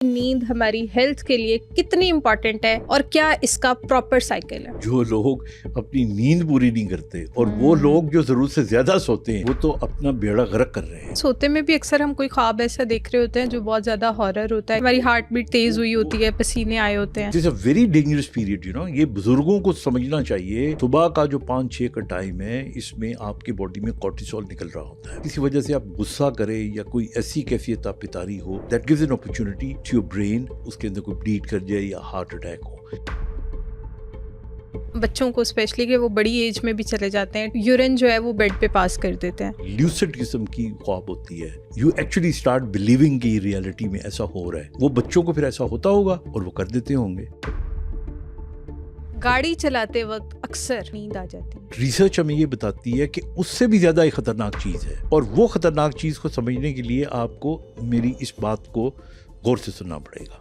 नींद हमारी हेल्थ के लिए कितनी इम्पोर्टेंट है और क्या इसका प्रॉपर साइकिल है। जो लोग अपनी नींद पूरी नहीं करते और वो लोग जो जरूरत से ज्यादा सोते हैं वो तो अपना बेड़ा गर्क कर रहे हैं। सोते में भी अक्सर हम कोई ख्वाब ऐसा देख रहे होते हैं जो बहुत ज्यादा हॉरर होता है, हमारी हार्ट बीट तेज हुई होती है, पसीने आए होते हैं। This a very dangerous period, ये बुजुर्गों को समझना चाहिए। सुबह का जो 5-6 का टाइम है, इसमें आपकी बॉडी में कॉर्टिसोल निकल रहा होता है। किसी वजह से आप गुस्सा करें या कोई ऐसी कैफियत आप पितारी हो, that gives an opportunity to your brain, उसके अंदर कोई ब्लीड कर जाए या हार्ट अटैक हो। बच्चों को स्पेशली कि वो बड़ी एज में भी चले जाते हैं, यूरिन जो है वो बेड पे पास कर देते हैं। ल्यूसिड किस्म की ख्वाब होती है। यू एक्चुअली स्टार्ट बिलीविंग कि रियलिटी में ऐसा हो रहा है। वो बच्चों को फिर ऐसा होता होगा और वो कर देते होंगे। गाड़ी चलाते वक्त अक्सर नींद आ जाती है। रिसर्च हमें ये बताती है कि उससे भी ज्यादा एक खतरनाक चीज है, और वो खतरनाक चीज को समझने के लिए आपको मेरी इस बात को गौर से सुनना पड़ेगा।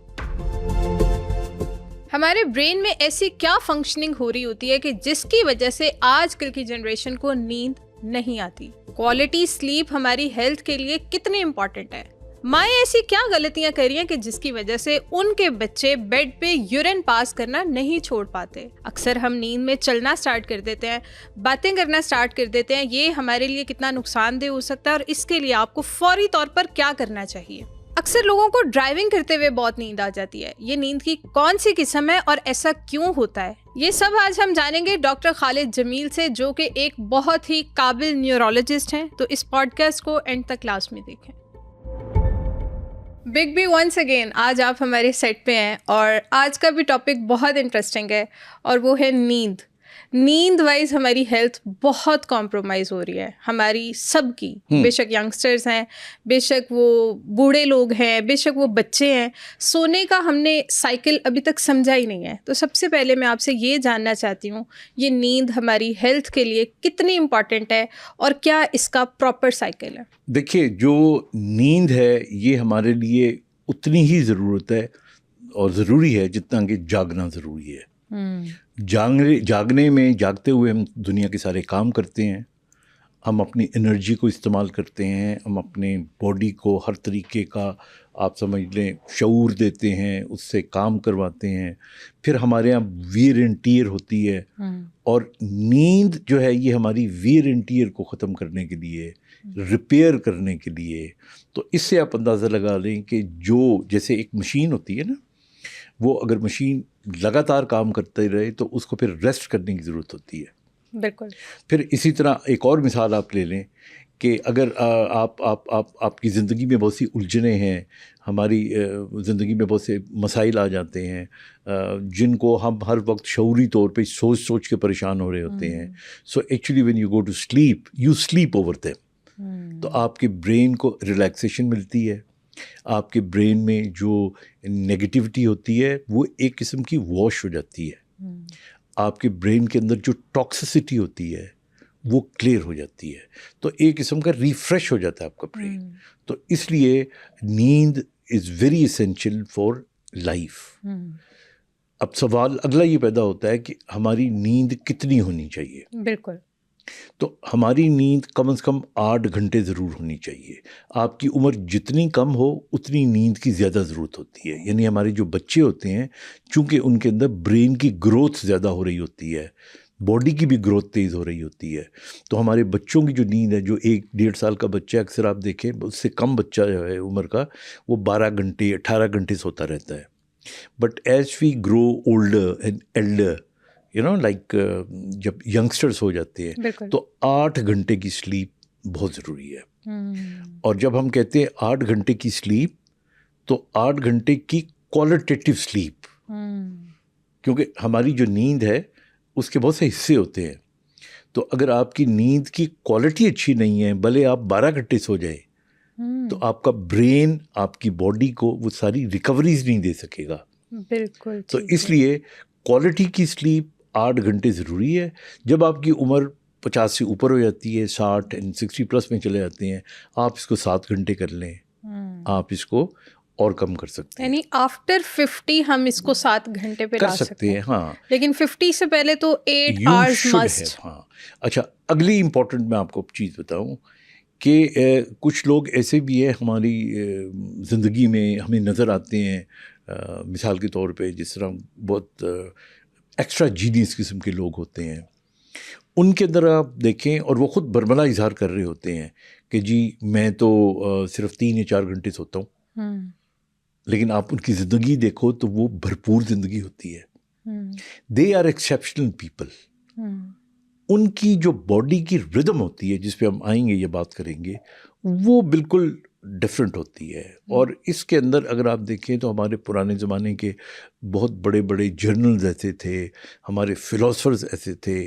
हमारे ब्रेन में ऐसी क्या फंक्शनिंग हो रही होती है कि जिसकी वजह से आजकल की जनरेशन को नींद नहीं आती। क्वालिटी स्लीप हमारी हेल्थ के लिए कितनी इंपॉर्टेंट है। माएँ ऐसी क्या गलतियां कर रही हैं कि जिसकी वजह से उनके बच्चे बेड पे यूरिन पास करना नहीं छोड़ पाते। अक्सर हम नींद में चलना स्टार्ट कर देते हैं, बातें करना स्टार्ट कर देते हैं। ये हमारे लिए कितना नुकसानदेह हो सकता है और इसके लिए आपको फौरी तौर पर क्या करना चाहिए। अक्सर लोगों को ड्राइविंग करते हुए बहुत नींद आ जाती है। ये नींद की कौन सी किस्म है और ऐसा क्यों होता है, ये सब आज हम जानेंगे डॉक्टर खालिद जमील से, जो कि एक बहुत ही काबिल न्यूरोलॉजिस्ट हैं। तो इस पॉडकास्ट को एंड तक क्लास में देखें। बिग बी वंस अगेन, आज आप हमारे सेट पे हैं और आज का भी टॉपिक बहुत इंटरेस्टिंग है और वो है नींद। नींद वाइज हमारी हेल्थ बहुत कॉम्प्रोमाइज़ हो रही है, हमारी सबकी। बेशक यंगस्टर्स हैं, बेशक वो बूढ़े लोग हैं, बेशक वो बच्चे हैं। सोने का हमने साइकिल अभी तक समझा ही नहीं है। तो सबसे पहले मैं आपसे ये जानना चाहती हूँ, ये नींद हमारी हेल्थ के लिए कितनी इम्पॉर्टेंट है और क्या इसका प्रॉपर साइकिल है। देखिए, जो नींद है ये हमारे लिए उतनी ही ज़रूरत है और ज़रूरी है जितना कि जागना ज़रूरी है। जागने में, जागते हुए हम दुनिया के सारे काम करते हैं, हम अपनी एनर्जी को इस्तेमाल करते हैं, हम अपने बॉडी को हर तरीके का, आप समझ लें, शऊर देते हैं, उससे काम करवाते हैं। फिर हमारे यहाँ वीर एंड टीयर होती है और नींद जो है ये हमारी वीर एंड टीयर को ख़त्म करने के लिए, रिपेयर करने के लिए। तो इससे आप अंदाज़ा लगा लें कि जो जैसे एक मशीन होती है ना, वो अगर मशीन लगातार काम करते रहे तो उसको फिर रेस्ट करने की ज़रूरत होती है। बिल्कुल। फिर इसी तरह एक और मिसाल आप ले लें कि अगर आपकी ज़िंदगी में बहुत सी उलझनें हैं, हमारी ज़िंदगी में बहुत से मसाइल आ जाते हैं जिनको हम हर वक्त शऊरी तौर पे सोच सोच के परेशान हो रहे होते हैं। So actually when you go to sleep, you sleep over them. तो आपके ब्रेन को रिलैक्सेशन मिलती है। आपके ब्रेन में जो नेगेटिविटी होती है वो एक किस्म की वॉश हो जाती है। आपके ब्रेन के अंदर जो टॉक्सिसिटी होती है वो क्लियर हो जाती है। तो एक किस्म का रिफ्रेश हो जाता है आपका ब्रेन। तो इसलिए नींद is very essential for life. अब सवाल अगला ये पैदा होता है कि हमारी नींद कितनी होनी चाहिए। बिल्कुल। तो हमारी नींद कम से कम 8 घंटे ज़रूर होनी चाहिए। आपकी उम्र जितनी कम हो उतनी नींद की ज़्यादा ज़रूरत होती है। यानी हमारे जो बच्चे होते हैं, चूँकि उनके अंदर ब्रेन की ग्रोथ ज़्यादा हो रही होती है, बॉडी की भी ग्रोथ तेज़ हो रही होती है, तो हमारे बच्चों की जो नींद है, जो 1-1.5 साल का बच्चा, अक्सर आप देखें उससे कम बच्चा जो है उम्र का, वो 12 घंटे 18 घंटे सोता रहता है। But as we grow older and elder, जब यंगस्टर्स हो जाते हैं तो 8 घंटे की स्लीप बहुत ज़रूरी है। और जब हम कहते हैं 8 घंटे की स्लीप, तो 8 घंटे की क्वालिटेटिव स्लीप, क्योंकि हमारी जो नींद है उसके बहुत से हिस्से होते हैं। तो अगर आपकी नींद की क्वालिटी अच्छी नहीं है, भले आप 12 घंटे सो जाए, तो आपका ब्रेन, आपकी बॉडी को वो सारी रिकवरीज नहीं दे सकेगा। बिल्कुल। तो इसलिए क्वालिटी की स्लीप 8 घंटे ज़रूरी है। जब आपकी उम्र 50 से ऊपर हो जाती है, 60 एंड 60 प्लस में चले जाते हैं, आप इसको 7 घंटे कर लें। आप इसको और कम कर सकते हैं, यानी आफ्टर 50 हम इसको 7 घंटे पे ला सकते हैं। हाँ, लेकिन 50 से पहले तो 8 आवर्स मस्ट। हाँ। अच्छा, अगली इम्पोर्टेंट मैं आपको चीज़ बताऊं कि कुछ लोग ऐसे भी हैं हमारी ज़िंदगी में हमें नज़र आते हैं, मिसाल के तौर पे जिस तरह बहुत एक्स्ट्रा जीनियस किस्म के लोग होते हैं, उनके अंदर आप देखें और वो ख़ुद बरमला इजहार कर रहे होते हैं कि जी मैं तो सिर्फ 3 या 4 घंटे सोता हूँ, लेकिन आप उनकी ज़िंदगी देखो तो वो भरपूर ज़िंदगी होती है। They are exceptional people. उनकी जो बॉडी की रिदम होती है, जिस पे हम आएंगे, ये बात करेंगे, वो बिल्कुल डिफरेंट होती है। और इसके अंदर अगर आप देखें तो हमारे पुराने ज़माने के बहुत बड़े बड़े जर्नल्स ऐसे थे, हमारे फ़िलोसफर्स ऐसे थे,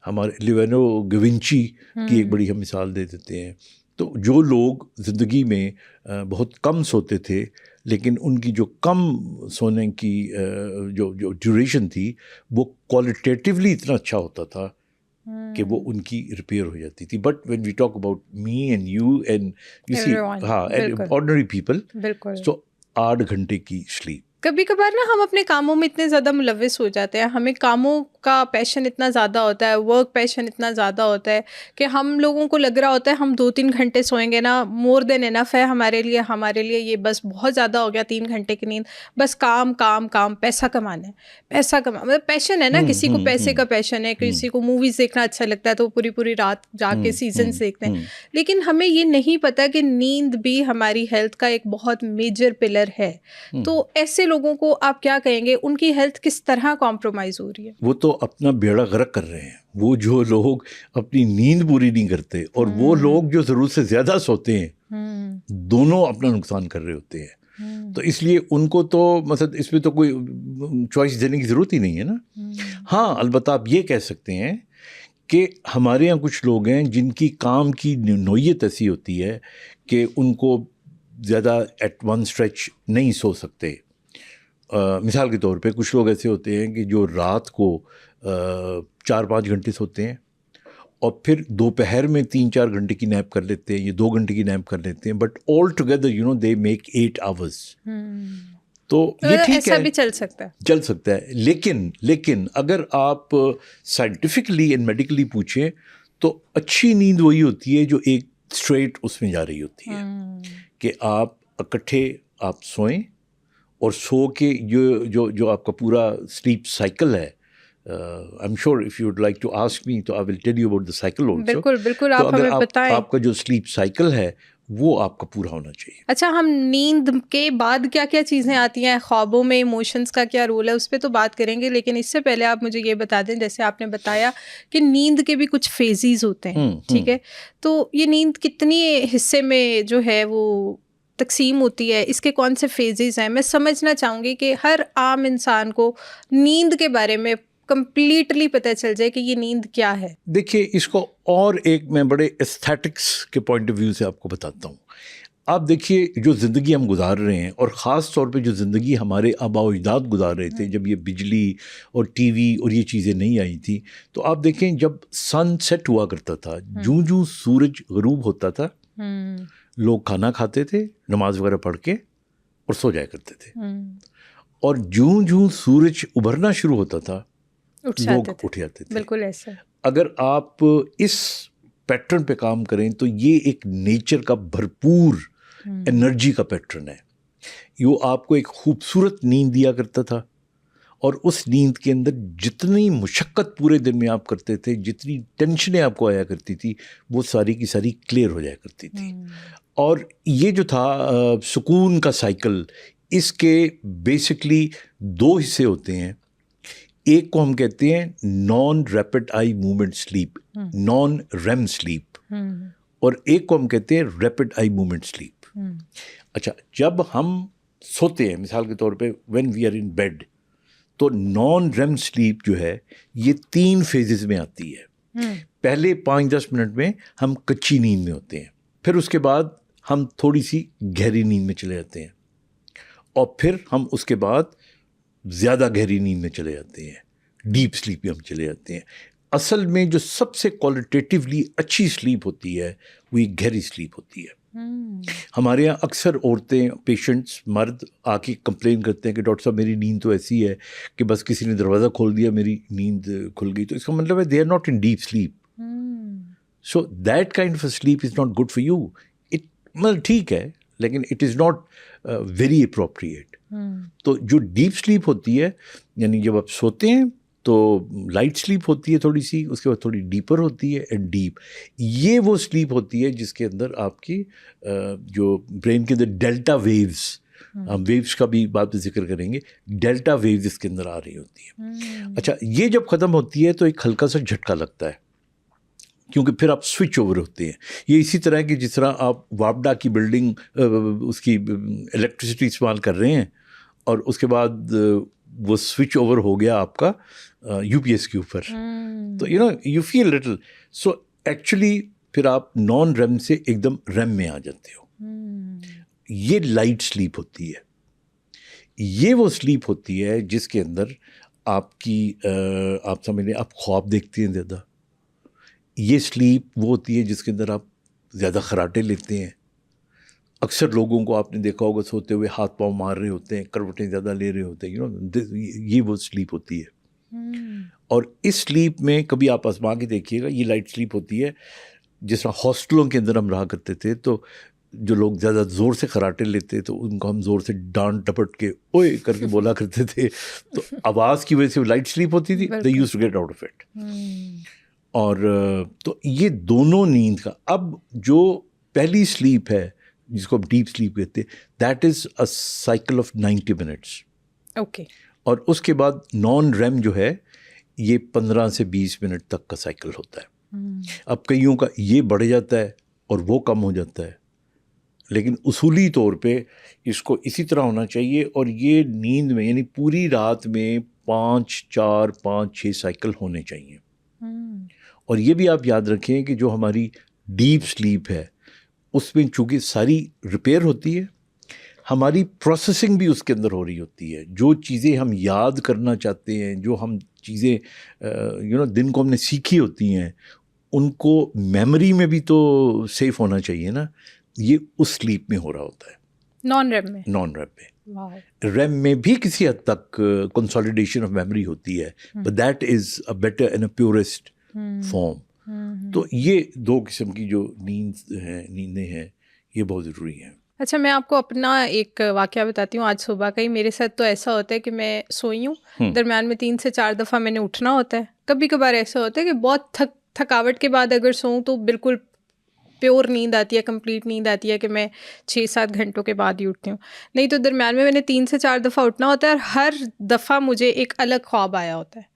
हमारे लियोनार्डो दा विंची की एक बड़ी हम मिसाल दे देते हैं। तो जो लोग ज़िंदगी में बहुत कम सोते थे, लेकिन उनकी जो कम सोने की जो ड्यूरेशन थी वो क्वालिटेटिवली इतना अच्छा होता था कि वो उनकी रिपेयर हो जाती थी। But when we talk about me and you and you see, हाँ, एंड ऑर्डिनरी पीपल, सो 8 घंटे की स्लीप। कभी कभार ना हम अपने कामों में इतने ज़्यादा मुलविस हो जाते हैं, हमें कामों का पैशन इतना ज़्यादा होता है, वर्क पैशन इतना ज़्यादा होता है कि हम लोगों को लग रहा होता है हम 2-3 घंटे सोएंगे ना, मोर देन इनफ है हमारे लिए ये बस बहुत ज़्यादा हो गया 3 घंटे की नींद। बस काम काम काम, पैसा कमाना है, पैसा कमा, मतलब पैशन है ना, किसी को पैसे का पैशन है, किसी को मूवीज़ देखना अच्छा लगता है तो पूरी पूरी रात जाके सीजन्स देखते हैं। लेकिन हमें ये नहीं पता कि नींद भी हमारी हेल्थ का एक बहुत मेजर पिलर है। तो ऐसे लोगों को आप क्या कहेंगे, उनकी हेल्थ किस तरह कॉम्प्रोमाइज हो रही है? वो तो अपना बेड़ा गर्क कर रहे हैं, वो जो लोग अपनी नींद पूरी नहीं करते और वो लोग जो ज़रूरत से ज़्यादा सोते हैं, दोनों अपना नुकसान कर रहे होते हैं। तो इसलिए उनको तो मतलब इसमें तो कोई चॉइस देने की ज़रूरत ही नहीं है ना। हाँ, अलबत्ता आप ये कह सकते हैं कि हमारे यहाँ कुछ लोग हैं जिनकी काम की नोयत ऐसी होती है कि उनको ज़्यादा एट वन स्ट्रेच नहीं सो सकते। मिसाल के तौर पे कुछ लोग ऐसे होते हैं कि जो रात को 4-5 घंटे सोते हैं और फिर दोपहर में 3-4 घंटे की नैप कर लेते हैं या 2 घंटे की नैप कर लेते हैं, but all together they make 8 hours. तो ये ठीक है, ऐसा भी चल सकता है, लेकिन अगर आप साइंटिफिकली एंड मेडिकली पूछें तो अच्छी नींद वही होती है जो एक स्ट्रेट उसमें जा रही होती है, कि आप इकट्ठे आप सोएं और सो के जो आपका पूरा स्लीप साइकिल है, I am sure if you would like to ask me तो I will tell you about the cycle also. बिल्कुल आप हमें बताएं। आपका जो स्लीप साइकिल है वो आपका पूरा होना चाहिए। अच्छा, हम नींद के बाद क्या क्या चीज़ें आती हैं, ख्वाबों में इमोशंस का क्या रोल है, उस पर तो बात करेंगे, लेकिन इससे पहले आप मुझे ये बता दें, जैसे आपने बताया कि नींद के भी कुछ फेजेस होते हैं, ठीक है, तो ये नींद कितनी हिस्से में जो है वो तकसीम होती है, इसके कौन से फेजेस हैं? मैं समझना चाहूँगी कि हर आम इंसान को नींद के बारे में कंप्लीटली पता चल जाए कि ये नींद क्या है। देखिए, इसको और एक मैं बड़े एस्थेटिक्स के पॉइंट ऑफ व्यू से आपको बताता हूँ। आप देखिए, जो ज़िंदगी हम गुजार रहे हैं और ख़ास तौर पे जो ज़िंदगी हमारे आबा अजदाद गुजार रहे थे जब ये बिजली और टीवी और ये चीज़ें नहीं आई थी, तो आप देखें जब सन सेट हुआ करता था, जूं सूरज गरूब होता था, लोग खाना खाते थे, नमाज वगैरह पढ़ के और सो जाया करते थे, और जूं सूरज उभरना शुरू होता था लोग उठ जाते थे। बिल्कुल ऐसा। अगर आप इस पैटर्न पे काम करें तो ये एक नेचर का भरपूर एनर्जी का पैटर्न है। यो आपको एक खूबसूरत नींद दिया करता था और उस नींद के अंदर जितनी मुशक्क़त पूरे दिन में आप करते थे, जितनी टेंशनें आपको आया करती थी, वो सारी की सारी क्लियर हो जाया करती थी। और ये जो था सुकून का साइकिल, इसके बेसिकली 2 हिस्से होते हैं। एक को हम कहते हैं non rapid eye movement sleep, non REM sleep, और एक को हम कहते हैं रैपिड आई मूवमेंट स्लीप। अच्छा, जब हम सोते हैं, मिसाल के तौर पे when we are in bed, तो नॉन रेम स्लीप जो है ये 3 फेजेस में आती है। पहले 5-10 मिनट में हम कच्ची नींद में होते हैं, फिर उसके बाद हम थोड़ी सी गहरी नींद में चले जाते हैं, और फिर हम उसके बाद ज़्यादा गहरी नींद में चले जाते हैं, डीप स्लीप में हम चले जाते हैं। असल में जो सबसे क्वालिटेटिवली अच्छी स्लीप होती है वो एक गहरी स्लीप होती है। हमारे यहाँ अक्सर औरतें, पेशेंट्स, मर्द आके कंप्लेन करते हैं कि डॉक्टर साहब मेरी नींद तो ऐसी है कि बस किसी ने दरवाज़ा खोल दिया मेरी नींद खुल गई। तो इसका मतलब है they are not in deep sleep, so that kind of sleep is not good for you. It मतलब ठीक है, लेकिन it is not very appropriate. तो जो डीप स्लीप होती है, यानी जब आप सोते हैं तो लाइट स्लीप होती है थोड़ी सी, उसके बाद थोड़ी डीपर होती है एंड डीप. ये वो स्लीप होती है जिसके अंदर आपकी जो ब्रेन के अंदर डेल्टा वेव्स, हम वेव्स का भी बाद में जिक्र करेंगे, डेल्टा वेव्स इसके अंदर आ रही होती है. अच्छा, ये जब ख़त्म होती है तो एक हल्का सा झटका लगता है, क्योंकि फिर आप स्विच ओवर होते हैं. ये इसी तरह की जिस तरह आप वापडा की बिल्डिंग उसकी इलेक्ट्रिसिटी इस्तेमाल कर रहे हैं और उसके बाद वो स्विच ओवर हो गया आपका यूपीएस के ऊपर, तो you feel little. So actually फिर आप नॉन रेम से एकदम रेम में आ जाते हो. ये लाइट स्लीप होती है. ये वो स्लीप होती है जिसके अंदर आपकी आप समझ लें आप ख्वाब देखते हैं ज़्यादा. ये स्लीप वो होती है जिसके अंदर आप ज़्यादा खराटे लेते हैं. अक्सर लोगों को आपने देखा होगा सोते हुए हाथ पाँव मार रहे होते हैं, करवटें ज़्यादा ले रहे होते हैं. ये वो स्लीप होती है. और इस स्लीप में कभी आप आजमा के देखिएगा, ये लाइट स्लीप होती है. जिस तरह हॉस्टलों के अंदर हम रहा करते थे, तो जो लोग ज़्यादा ज़ोर से खराटे लेते तो उनको हम ज़ोर से डांट डपट के ओए करके बोला करते थे. तो आवाज़ की वजह से लाइट स्लीप होती थी. They used to get out of it. और तो ये दोनों नींद का, अब जो पहली स्लीप है जिसको हम डीप स्लीप कहते हैं, that is a cycle of 90 minutes. Okay. और उसके बाद नॉन रेम जो है ये 15 से 20 मिनट तक का साइकिल होता है. अब कईयों का ये बढ़ जाता है और वो कम हो जाता है, लेकिन उसूली तौर पे इसको इसी तरह होना चाहिए. और ये नींद में यानी पूरी रात में 5, 4, 5, 6 साइकिल होने चाहिए. और ये भी आप याद रखें कि जो हमारी डीप स्लीप है उसमें चूँकि सारी रिपेयर होती है, हमारी प्रोसेसिंग भी उसके अंदर हो रही होती है. जो चीज़ें हम याद करना चाहते हैं, जो हम चीज़ें दिन को हमने सीखी होती हैं, उनको मेमोरी में भी तो सेफ होना चाहिए ना. ये उस स्लीप में हो रहा होता है, नॉन रेम में. नॉन रेम में. रेम में भी किसी हद तक कंसोलिडेशन ऑफ मेमोरी होती है, but that is a better and a purest form. तो ये दो किस्म की जो नींदें हैं ये बहुत ज़रूरी हैं. अच्छा, मैं आपको अपना एक वाक़या बताती हूँ. आज सुबह का ही मेरे साथ तो ऐसा होता है कि मैं सोई हूँ, दरम्यान में 3 से 4 दफ़ा मैंने उठना होता है. कभी कभार ऐसा होता है कि बहुत थकावट के बाद अगर सोऊं तो बिल्कुल प्योर नींद आती है, कंप्लीट नींद आती है कि मैं 6-7 घंटों के बाद ही उठती हूँ. नहीं तो दरम्यान में मैंने 3 से 4 दफ़ा उठना होता है और हर दफ़ा मुझे एक अलग ख्वाब आया होता है.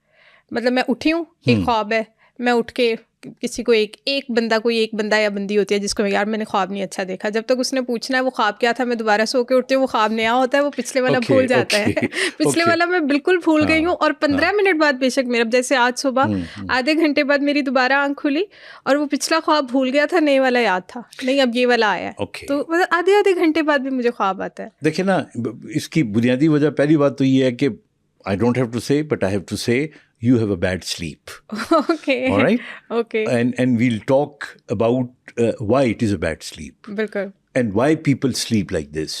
मतलब मैं उठी हूँ, एक ख्वाब है, मैं उठ के किसी को एक बंदा या बंदी होती है जिसको यार मैंने ख्वाब नहीं अच्छा देखा, जब तक उसने पूछना है वो ख्वाब क्या था, मैं दोबारा सो के उठती हूँ, वो ख्वाब नया होता है, वो पिछले वाला भूल जाता है. पिछले वाला मैं बिल्कुल भूल गई हूँ. और 15 मिनट बाद बेशक मेरा, जैसे आज सुबह आधे घंटे बाद मेरी दोबारा आंख खुली और वो पिछला ख्वाब भूल गया था, नए वाला याद था, नहीं अब ये वाला आया है. तो मतलब आधे घंटे बाद भी मुझे ख्वाब आता है. देखिए ना, इसकी बुनियादी वजह पहली बात तो ये है कि I don't have to say, but I have to say you have a bad sleep. Okay. All right? Okay. And we'll talk about why it is a bad sleep. बिल्कुल. And why people sleep like this.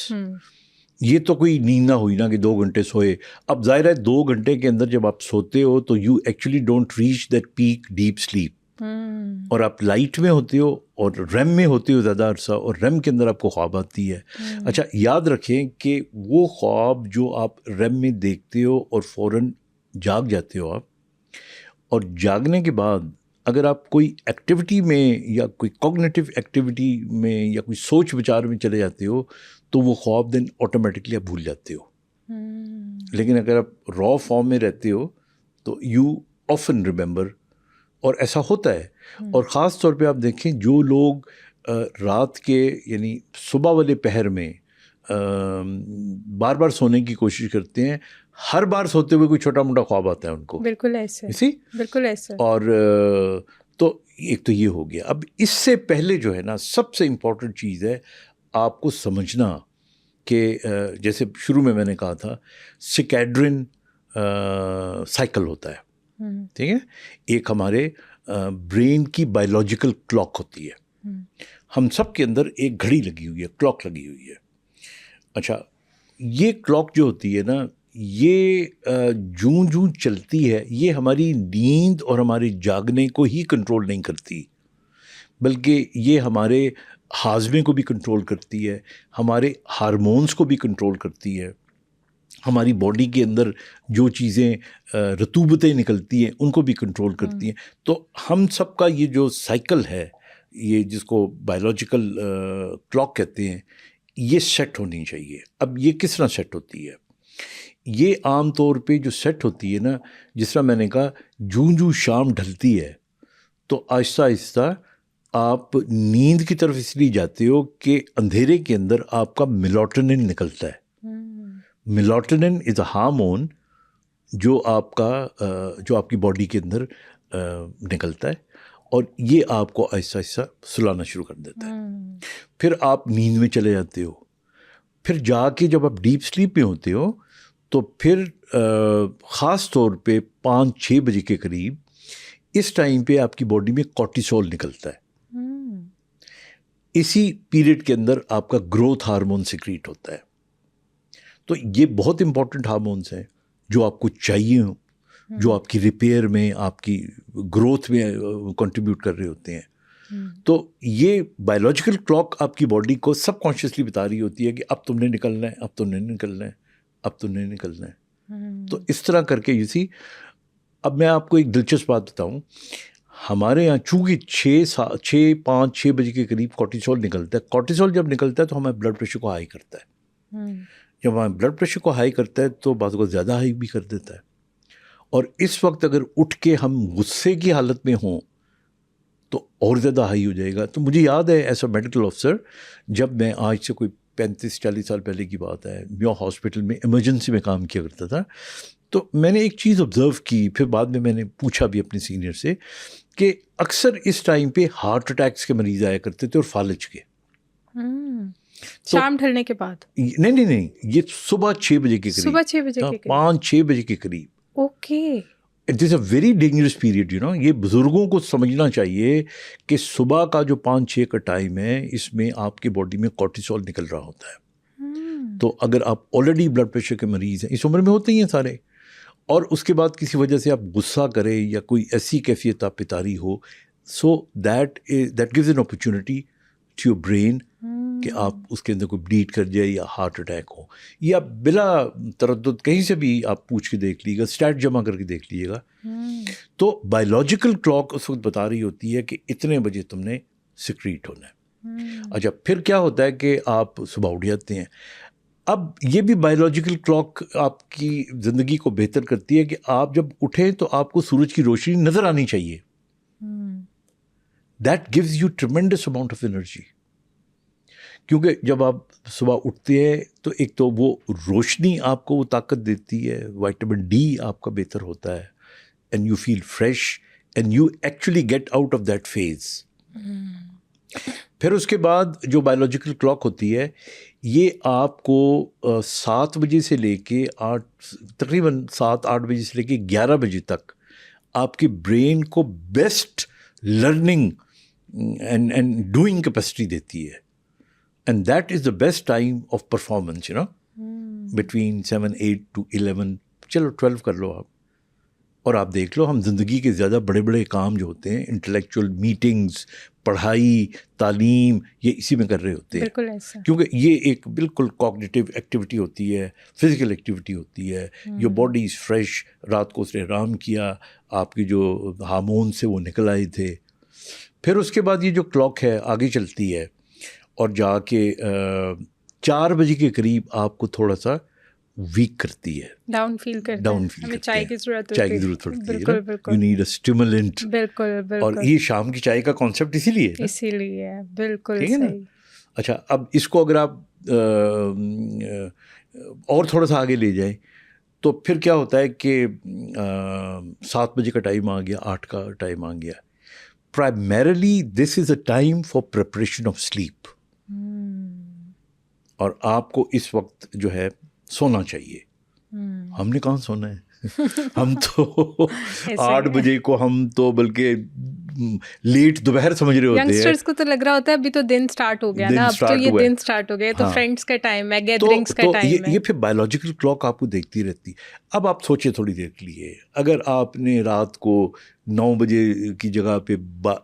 ये तो कोई नींद ना हुई ना कि 2 घंटे सोए. अब जाहिर है 2 घंटे के अंदर जब आप सोते हो तो you actually don't reach that peak deep sleep. और आप लाइट में होते हो और रेम में होते हो ज़्यादा अरसा, और रेम के अंदर आपको ख्वाब आती है. अच्छा, याद रखें कि वो ख्वाब जो आप रेम में देखते हो और फ़ौरन जाग जाते हो आप, और जागने के बाद अगर आप कोई एक्टिविटी में या कोई कॉग्निटिव एक्टिविटी में या कोई सोच विचार में चले जाते हो तो वो ख़वाब देन ऑटोमेटिकली आप भूल जाते हो. लेकिन अगर आप रॉ फॉर्म में रहते हो तो यू ऑफन रिमेंबर, और ऐसा होता है. और ख़ास तौर पे आप देखें जो लोग रात के यानी सुबह वाले पहर में बार बार सोने की कोशिश करते हैं, हर बार सोते हुए कोई छोटा मोटा ख्वाब आता है उनको. बिल्कुल ऐसे. इसी बिल्कुल ऐसे. और तो एक तो ये हो गया. अब इससे पहले जो है ना, सबसे इम्पोर्टेंट चीज़ है आपको समझना कि जैसे शुरू में मैंने कहा था, सिकैड्रिन साइकिल होता है. ठीक है, एक हमारे ब्रेन की बायोलॉजिकल क्लॉक होती है. हम सब के अंदर एक घड़ी लगी हुई है, क्लॉक लगी हुई है. अच्छा, ये क्लॉक जो होती है ना, ये जूं जूं चलती है, ये हमारी नींद और हमारे जागने को ही कंट्रोल नहीं करती. बल्कि ये हमारे हाजमे को भी कंट्रोल करती है, हमारे हार्मोन्स को भी कंट्रोल करती है, हमारी बॉडी के अंदर जो चीज़ें रतूबतें निकलती हैं उनको भी कंट्रोल करती हैं। तो हम सब का ये जो साइकिल है, ये जिसको बायोलॉजिकल क्लॉक कहते हैं, ये सेट होनी चाहिए। अब ये किस तरह सेट होती है? ये आम तौर पे जो सेट होती है ना, जिस तरह मैंने कहा, जूं शाम ढलती है तो आहिस्ता आहिस्ता आप नींद की तरफ इसलिए जाते हो कि अंधेरे के अंदर आपका मेलाटोनिन निकलता है। मेलाटोनिन इज़ अ हार्मोन जो आपकी बॉडी के अंदर निकलता है और ये आपको आहिस्ता आहिस्ता सुलाना शुरू कर देता है। फिर आप नींद में चले जाते हो। फिर जाके जब आप डीप स्लीप में होते हो तो फिर ख़ास तौर पे 5-6 बजे के करीब इस टाइम पे आपकी बॉडी में कॉर्टिसोल निकलता है। इसी पीरियड के अंदर आपका ग्रोथ हार्मोन सिक्रीट होता है। तो ये बहुत इंपॉर्टेंट हार्मोन्स हैं जो आपको चाहिए हो, जो आपकी रिपेयर में, आपकी ग्रोथ में कंट्रीब्यूट कर रहे होते हैं। तो ये बायोलॉजिकल क्लॉक आपकी बॉडी को सबकॉन्शियसली बता रही होती है कि अब तुमने निकलना है, अब तुमने निकलना है, अब तुमने निकलना है। तो इस तरह करके यू सी। अब मैं आपको एक दिलचस्प बात बताऊं, हमारे यहाँ चूँकि 5-6 बजे के करीब कॉर्टिसोल निकलता है। कॉर्टिसोल जब निकलता है तो हमारे ब्लड प्रेशर को हाई करता है। जब हमारे ब्लड प्रेशर को हाई करता है तो बात को ज़्यादा हाई भी कर देता है। और इस वक्त अगर उठ के हम गुस्से की हालत में हों तो और ज़्यादा हाई हो जाएगा। तो मुझे याद है एज अ मेडिकल ऑफिसर, जब मैं आज से कोई 35-40 साल पहले की बात है, म्यो हॉस्पिटल में इमरजेंसी में काम किया करता था, तो मैंने एक चीज़ ऑब्ज़र्व की, फिर बाद में मैंने पूछा भी अपने सीनियर से कि अक्सर इस टाइम पे हार्ट अटैक्स के मरीज़ आया करते थे और फालज के। शाम ढलने के बाद? नहीं, ये सुबह 6 बजे के करीब। सुबह 6 बजे के करीब? 5-6 बजे के करीब। Okay. It is a very dangerous period, you know. ये बुज़ुर्गों को समझना चाहिए कि सुबह का जो 5-6 का टाइम है, इसमें आपकी बॉडी में कॉर्टिसोल निकल रहा होता है। तो अगर आप ऑलरेडी ब्लड प्रेशर के मरीज़ हैं, इस उम्र में होते ही हैं सारे, और उसके बाद किसी वजह से आप गुस्सा करें या कोई ऐसी कैफियत आप पितारी हो, so that gives an opportunity to your brain कि आप उसके अंदर कोई ब्लीड कर जाए या हार्ट अटैक हो। या बिला तरद्दुद कहीं से भी आप पूछ के देख लीजिएगा, स्टैट जमा करके देख लीजिएगा। तो बायोलॉजिकल क्लॉक उस वक्त बता रही होती है कि इतने बजे तुमने सिक्रीट होना है। अच्छा, फिर क्या होता है कि आप सुबह उठ जाते हैं। अब ये भी बायोलॉजिकल क्लॉक आपकी ज़िंदगी को बेहतर करती है कि आप जब उठें तो आपको सूरज की रोशनी नज़र आनी चाहिए। That gives you tremendous amount of energy. क्योंकि जब आप सुबह उठते हैं तो एक तो वो रोशनी आपको वो ताकत देती है, विटामिन डी आपका बेहतर होता है, and you feel fresh and you actually get out of that phase. फिर उसके बाद जो बायोलॉजिकल क्लॉक होती है, ये आपको 7 बजे से लेके 8, तकरीबन 7-8 बजे से लेके 11 बजे तक आपके ब्रेन को best learning and doing capacity देती है। And that is the best time of performance, you know, between 7, 8 to 11, चलो 12 कर लो आप। और आप देख लो, हम ज़िंदगी के ज़्यादा बड़े बड़े काम जो होते हैं, इंटेलेक्चुअल मीटिंग्स, पढ़ाई, तालीम, ये इसी में कर रहे होते हैं। बिल्कुल ऐसा। क्योंकि ये एक बिल्कुल कॉग्निटिव एक्टिविटी होती है, फिज़िकल एक्टिविटी होती है। योर बॉडी इज़ फ्रेश, रात को उसने आराम किया, आपके जो हार्मोन से वो निकल आए थे। फिर उसके बाद ये जो क्लॉक है आगे चलती है और जाके 4 बजे के करीब आपको थोड़ा सा वीक करती है, डाउन फील करती है। हमें चाय की ज़रूरत पड़ती है। You need a stimulant. बिल्कुल। और ये शाम की चाय का कॉन्सेप्ट इसीलिए बिल्कुल सही। अच्छा, अब इसको अगर आप और थोड़ा सा आगे ले जाएं तो फिर क्या होता है कि 7 बजे का टाइम आ गया, 8 का टाइम आ गया। Primarily, this is a time for preparation of sleep. और आपको इस वक्त जो है सोना चाहिए। हमने कहाँ सोना है हम तो 8 बजे को, हम तो बल्कि लेट दोपहर समझ रहे होते हैं। यंगस्टर्स को तो लग रहा होता है अभी तो दिन स्टार्ट हो गया ना, अब तो ये दिन स्टार्ट हो गया, तो फ्रेंड्स का टाइम है, गैदरिंग्स का टाइम है। ये फिर बायोलॉजिकल क्लॉक आपको देखती रहती। अब आप सोचिए थोड़ी देर के लिए, अगर आपने रात को 9 बजे की जगह पे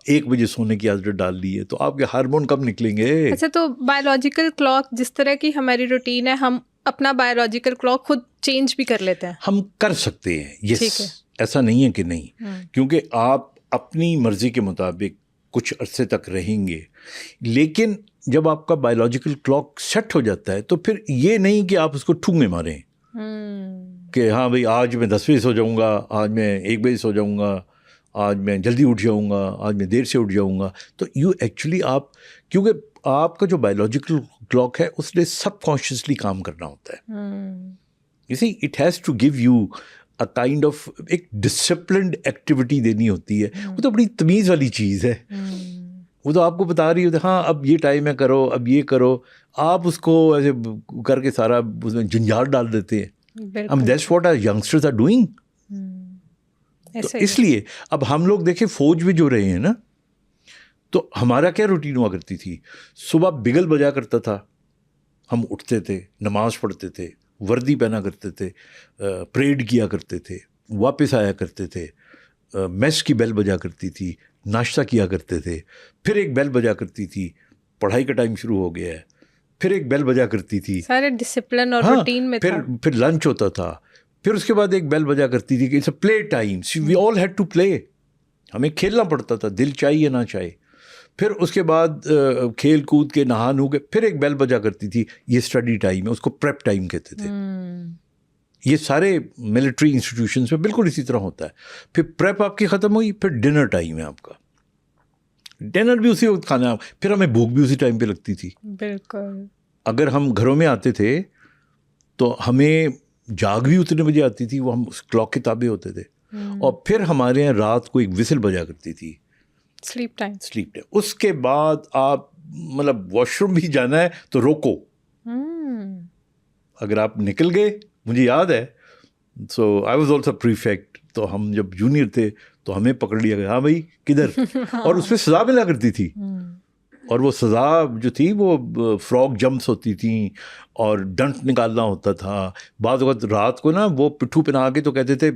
1 बजे सोने की आदत डाल ली है, तो आपके हार्मोन कब निकलेंगे? अच्छा, तो बायोलॉजिकल क्लॉक जिस तरह की हमारी रूटीन है, हम अपना बायोलॉजिकल क्लॉक खुद चेंज भी कर लेते हैं? हम कर सकते हैं, यस, ऐसा नहीं है कि नहीं, क्योंकि आप अपनी मर्जी के मुताबिक कुछ अरसे तक रहेंगे, लेकिन जब आपका बायोलॉजिकल क्लॉक सेट हो जाता है तो फिर ये नहीं कि आप उसको ठूंगे मारें कि हाँ भाई आज मैं 10 बजे सो जाऊँगा, आज मैं 1 बजे सो जाऊँगा, आज मैं जल्दी उठ जाऊँगा, आज मैं देर से उठ जाऊँगा। तो यू एक्चुअली आप, क्योंकि आपका जो बायोलॉजिकल क्लॉक है उसने सबकॉन्शियसली काम करना होता है। You see, it has to give you a kind of एक डिसिप्लिन्ड एक्टिविटी देनी होती है। वो तो बड़ी तमीज़ वाली चीज़ है। वो तो आपको बता रही होती है, हाँ अब ये टाइम है, करो, अब ये करो। आप उसको ऐसे करके सारा उसमें झंझाट डाल देते हैं। That's what our youngsters are doing. तो इसलिए अब हम लोग देखें, फौज में जो रहे हैं ना, तो हमारा क्या रूटीन हुआ करती थी, सुबह बिगल बजा करता था, हम उठते थे, नमाज पढ़ते थे, वर्दी पहना करते थे, परेड किया करते थे, वापस आया करते थे, मेस की बेल बजा करती थी, नाश्ता किया करते थे, फिर एक बेल बजा करती थी, पढ़ाई का टाइम शुरू हो गया है, फिर एक बेल बजा करती थी, सारे डिसिप्लिन और रूटीन में था। फिर लंच होता था, फिर उसके बाद एक बेल बजा करती थी कि it's a play time, we all had to play, हमें खेलना पड़ता था, दिल चाहे या ना चाहे। फिर उसके बाद खेल कूद के नहा नू के फिर एक बेल बजा करती थी, ये स्टडी टाइम है, उसको प्रेप टाइम कहते थे। ये सारे मिलिट्री इंस्टीट्यूशंस में बिल्कुल इसी तरह होता है। फिर प्रेप आपकी ख़त्म हुई, फिर डिनर टाइम है आपका, डिनर भी उसी वक्त खाना, फिर हमें भूख भी उसी टाइम पे लगती थी। बिल्कुल। अगर हम घरों में आते थे तो हमें जाग भी उतने बजे आती थी, वो हम उस क्लॉक के ताबे होते थे। और फिर हमारे यहाँ रात को एक विसल बजा करती थी, स्लीप टाइम। उसके बाद आप मतलब वॉशरूम भी जाना है तो रोको, अगर आप निकल गए, मुझे याद है, सो आई वाज आल्सो प्रीफेक्ट, तो हम जब जूनियर थे तो हमें पकड़ लिया गया, हाँ भाई किधर और उसमें सज़ा मिला करती थी। और वो सज़ा जो थी वो फ्रॉग जंप्स होती थी और डंट निकालना होता था। बाद वक्त रात को ना वो पिट्ठू पहना के तो कहते थे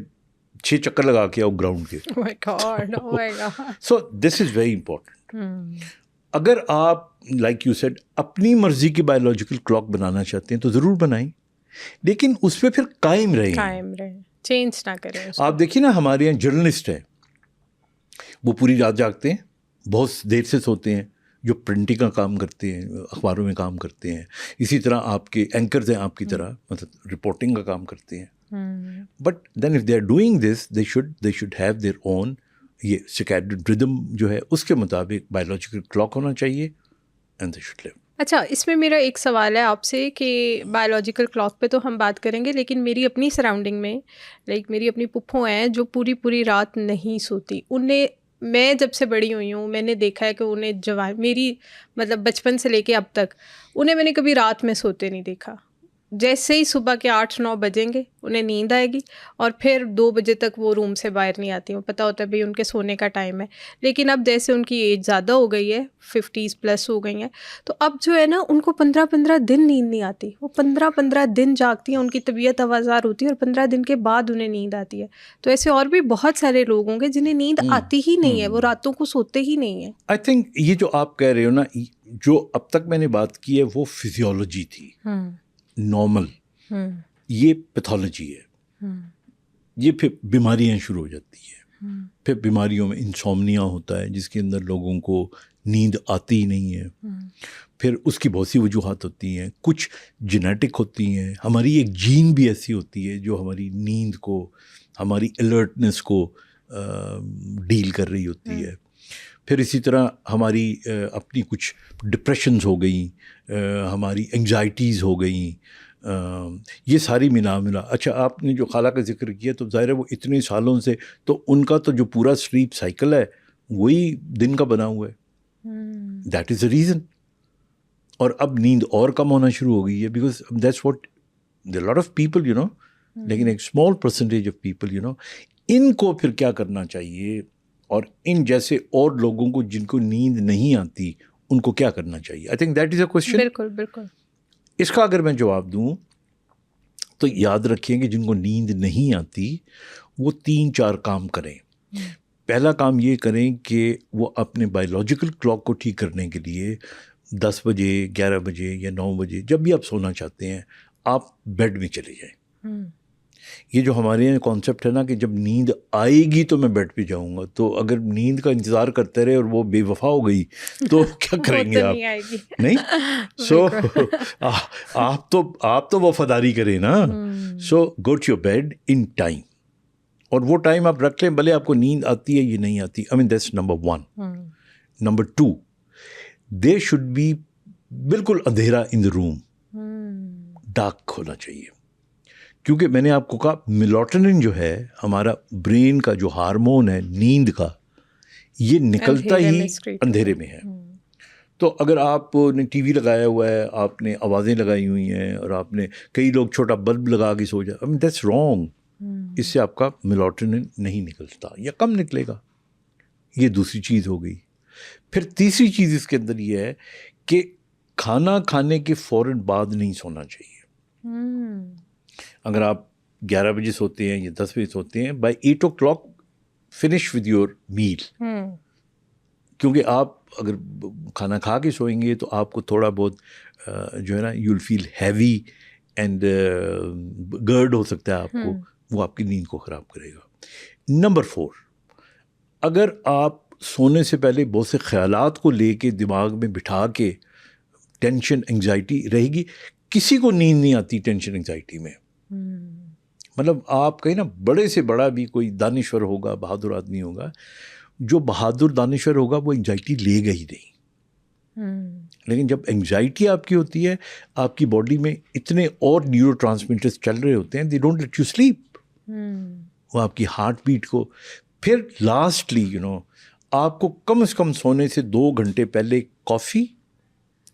6 चक्कर लगा के आओ ग्राउंड के। Oh my God, oh my God. So this is very important. अगर आप like you said अपनी मर्जी की बायोलॉजिकल क्लॉक बनाना चाहते हैं तो ज़रूर बनाएं, लेकिन उस पर फिर कायम रहें, चेंज ना करें उसको। आप देखिए ना, हमारे यहाँ जर्नलिस्ट हैं, वो पूरी रात जागते हैं, बहुत देर से सोते हैं, जो प्रिंटिंग का काम करते हैं, अखबारों में काम करते हैं। इसी तरह आपके एंकर्स हैं आपकी तरह, मतलब रिपोर्टिंग का काम करते हैं। But then if they are doing this, they should have their own ये सर्कैडियन रिदम जो है उसके मुताबिक बायोलॉजिकल क्लॉक होना चाहिए, एंड दे शुड लिव। अच्छा, इसमें मेरा एक सवाल है आपसे कि बायोलॉजिकल क्लॉक पे तो हम बात करेंगे, लेकिन मेरी अपनी सराउंडिंग में मेरी अपनी पुप्पो हैं जो पूरी रात नहीं सोती। उन्हें, मैं जब से बड़ी हुई हूँ मैंने देखा है कि उन्हें जवान, मेरी मतलब बचपन से लेके अब तक उन्हें मैंने कभी रात में सोते नहीं देखा। जैसे ही सुबह के 8-9 बजेंगे उन्हें नींद आएगी और फिर 2 बजे तक वो रूम से बाहर नहीं आती। वो पता होता है भाई उनके सोने का टाइम है। लेकिन अब जैसे उनकी एज ज़्यादा हो गई है, 50s प्लस हो गई हैं, तो अब जो है ना उनको 15-15 दिन नींद नहीं आती। वो 15-15 दिन जागती हैं, उनकी तबीयत आवाज़ार होती है और 15 दिन के बाद उन्हें नींद आती है। तो ऐसे और भी बहुत सारे लोग होंगे जिन्हें नींद आती ही नहीं है, वो रातों को सोते ही नहीं है। आई थिंक ये जो आप कह रहे हो ना, जो अब तक मैंने बात की है वो फिजियोलॉजी थी, नॉर्मल। ये पैथोलॉजी है, ये फिर बीमारियां शुरू हो जाती है। फिर बीमारियों में इंसोम्निया होता है जिसके अंदर लोगों को नींद आती ही नहीं है। फिर उसकी बहुत सी वजूहात होती हैं, कुछ जेनेटिक होती हैं, हमारी एक जीन भी ऐसी होती है जो हमारी नींद को, हमारी अलर्टनेस को डील कर रही होती है। फिर इसी तरह हमारी अपनी कुछ डिप्रेशंस हो गई, हमारी एंग्जाइटीज़ हो गई, ये सारी मिला। अच्छा, आपने जो खाला का जिक्र किया तो ज़ाहिर है वो इतने सालों से, तो उनका तो जो पूरा स्लीप साइकिल है वही दिन का बना हुआ है, दैट इज़ द रीज़न। और अब नींद और कम होना शुरू हो गई है, because that's what the lot of people you know, लेकिन एक small percentage of people you know, इनको फिर क्या करना चाहिए, और इन जैसे और लोगों को जिनको नींद नहीं आती उनको क्या करना चाहिए? I think that is a question. बिल्कुल बिल्कुल। इसका अगर मैं जवाब दूं तो याद रखिए कि जिनको नींद नहीं आती वो 3-4 काम करें। पहला काम ये करें कि वो अपने बायोलॉजिकल क्लॉक को ठीक करने के लिए 10 बजे, 11 बजे या 9 बजे जब भी आप सोना चाहते हैं आप बेड में चले जाएं। ये जो हमारे यहाँ कॉन्सेप्ट है ना कि जब नींद आएगी तो मैं बेड पे जाऊंगा, तो अगर नींद का इंतज़ार करते रहे और वो बेवफा हो गई तो क्या करेंगे तो आप? नहीं आएगी। नहीं। सो आप तो वफादारी करें ना। So go to your bed in time, और वो टाइम आप रख लें भले आपको नींद आती है या नहीं आती। I mean that's number 1। Number 2, there should be बिल्कुल अंधेरा इन द रूम, डार्क होना चाहिए। क्योंकि मैंने आपको कहा मेलाटोनिन जो है हमारा ब्रेन का जो हार्मोन है नींद का, ये निकलता ही अंधेरे में है। तो अगर आपने टीवी लगाया हुआ है, आपने आवाज़ें लगाई हुई हैं और आपने कई लोग छोटा बल्ब लगा के सो जाए, आई मीन दैट्स रॉन्ग। इससे आपका मेलाटोनिन नहीं निकलता या कम निकलेगा। ये दूसरी चीज़ हो गई। फिर तीसरी चीज़ इसके अंदर ये है कि खाना खाने के फ़ौरन बाद नहीं सोना चाहिए। अगर आप 11 बजे सोते हैं या 10 बजे सोते हैं, by 8 o'clock finish with your meal. क्योंकि आप अगर खाना खा के सोएंगे तो आपको थोड़ा बहुत जो है ना you will feel heavy and gird हो सकता है आपको, वो आपकी नींद को ख़राब करेगा। नंबर 4, अगर आप सोने से पहले बहुत से ख्यालात को लेके दिमाग में बिठा के टेंशन एंग्जाइटी रहेगी, किसी को नींद नहीं आती टेंशन एंग्जाइटी में। मतलब आप कहीं ना बड़े से बड़ा भी कोई दानिश्वर होगा, बहादुर आदमी होगा, जो बहादुर दानिश्वर होगा वो एंग्जाइटी लेगा ही नहीं। लेकिन जब एंग्जाइटी आपकी होती है, आपकी बॉडी में इतने और न्यूरोट्रांसमीटर्स चल रहे होते हैं, they don't let you sleep. वो आपकी हार्ट बीट को, फिर लास्टली आपको कम से कम सोने से 2 घंटे पहले कॉफ़ी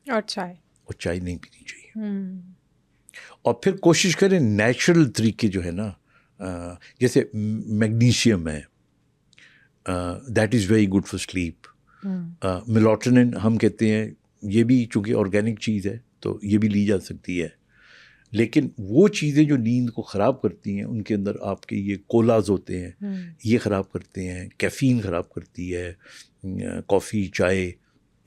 और चाय नहीं पीनी चाहिए। और फिर कोशिश करें नेचुरल तरीके जो है ना, जैसे मैग्नीशियम है, that is very good for sleep. Melatonin हम कहते हैं, ये भी चूँकि ऑर्गेनिक चीज़ है तो ये भी ली जा सकती है। लेकिन वो चीज़ें जो नींद को ख़राब करती हैं उनके अंदर आपके ये कोलाज होते हैं, ये ख़राब करते हैं, कैफ़ीन ख़राब करती है, कॉफ़ी चाय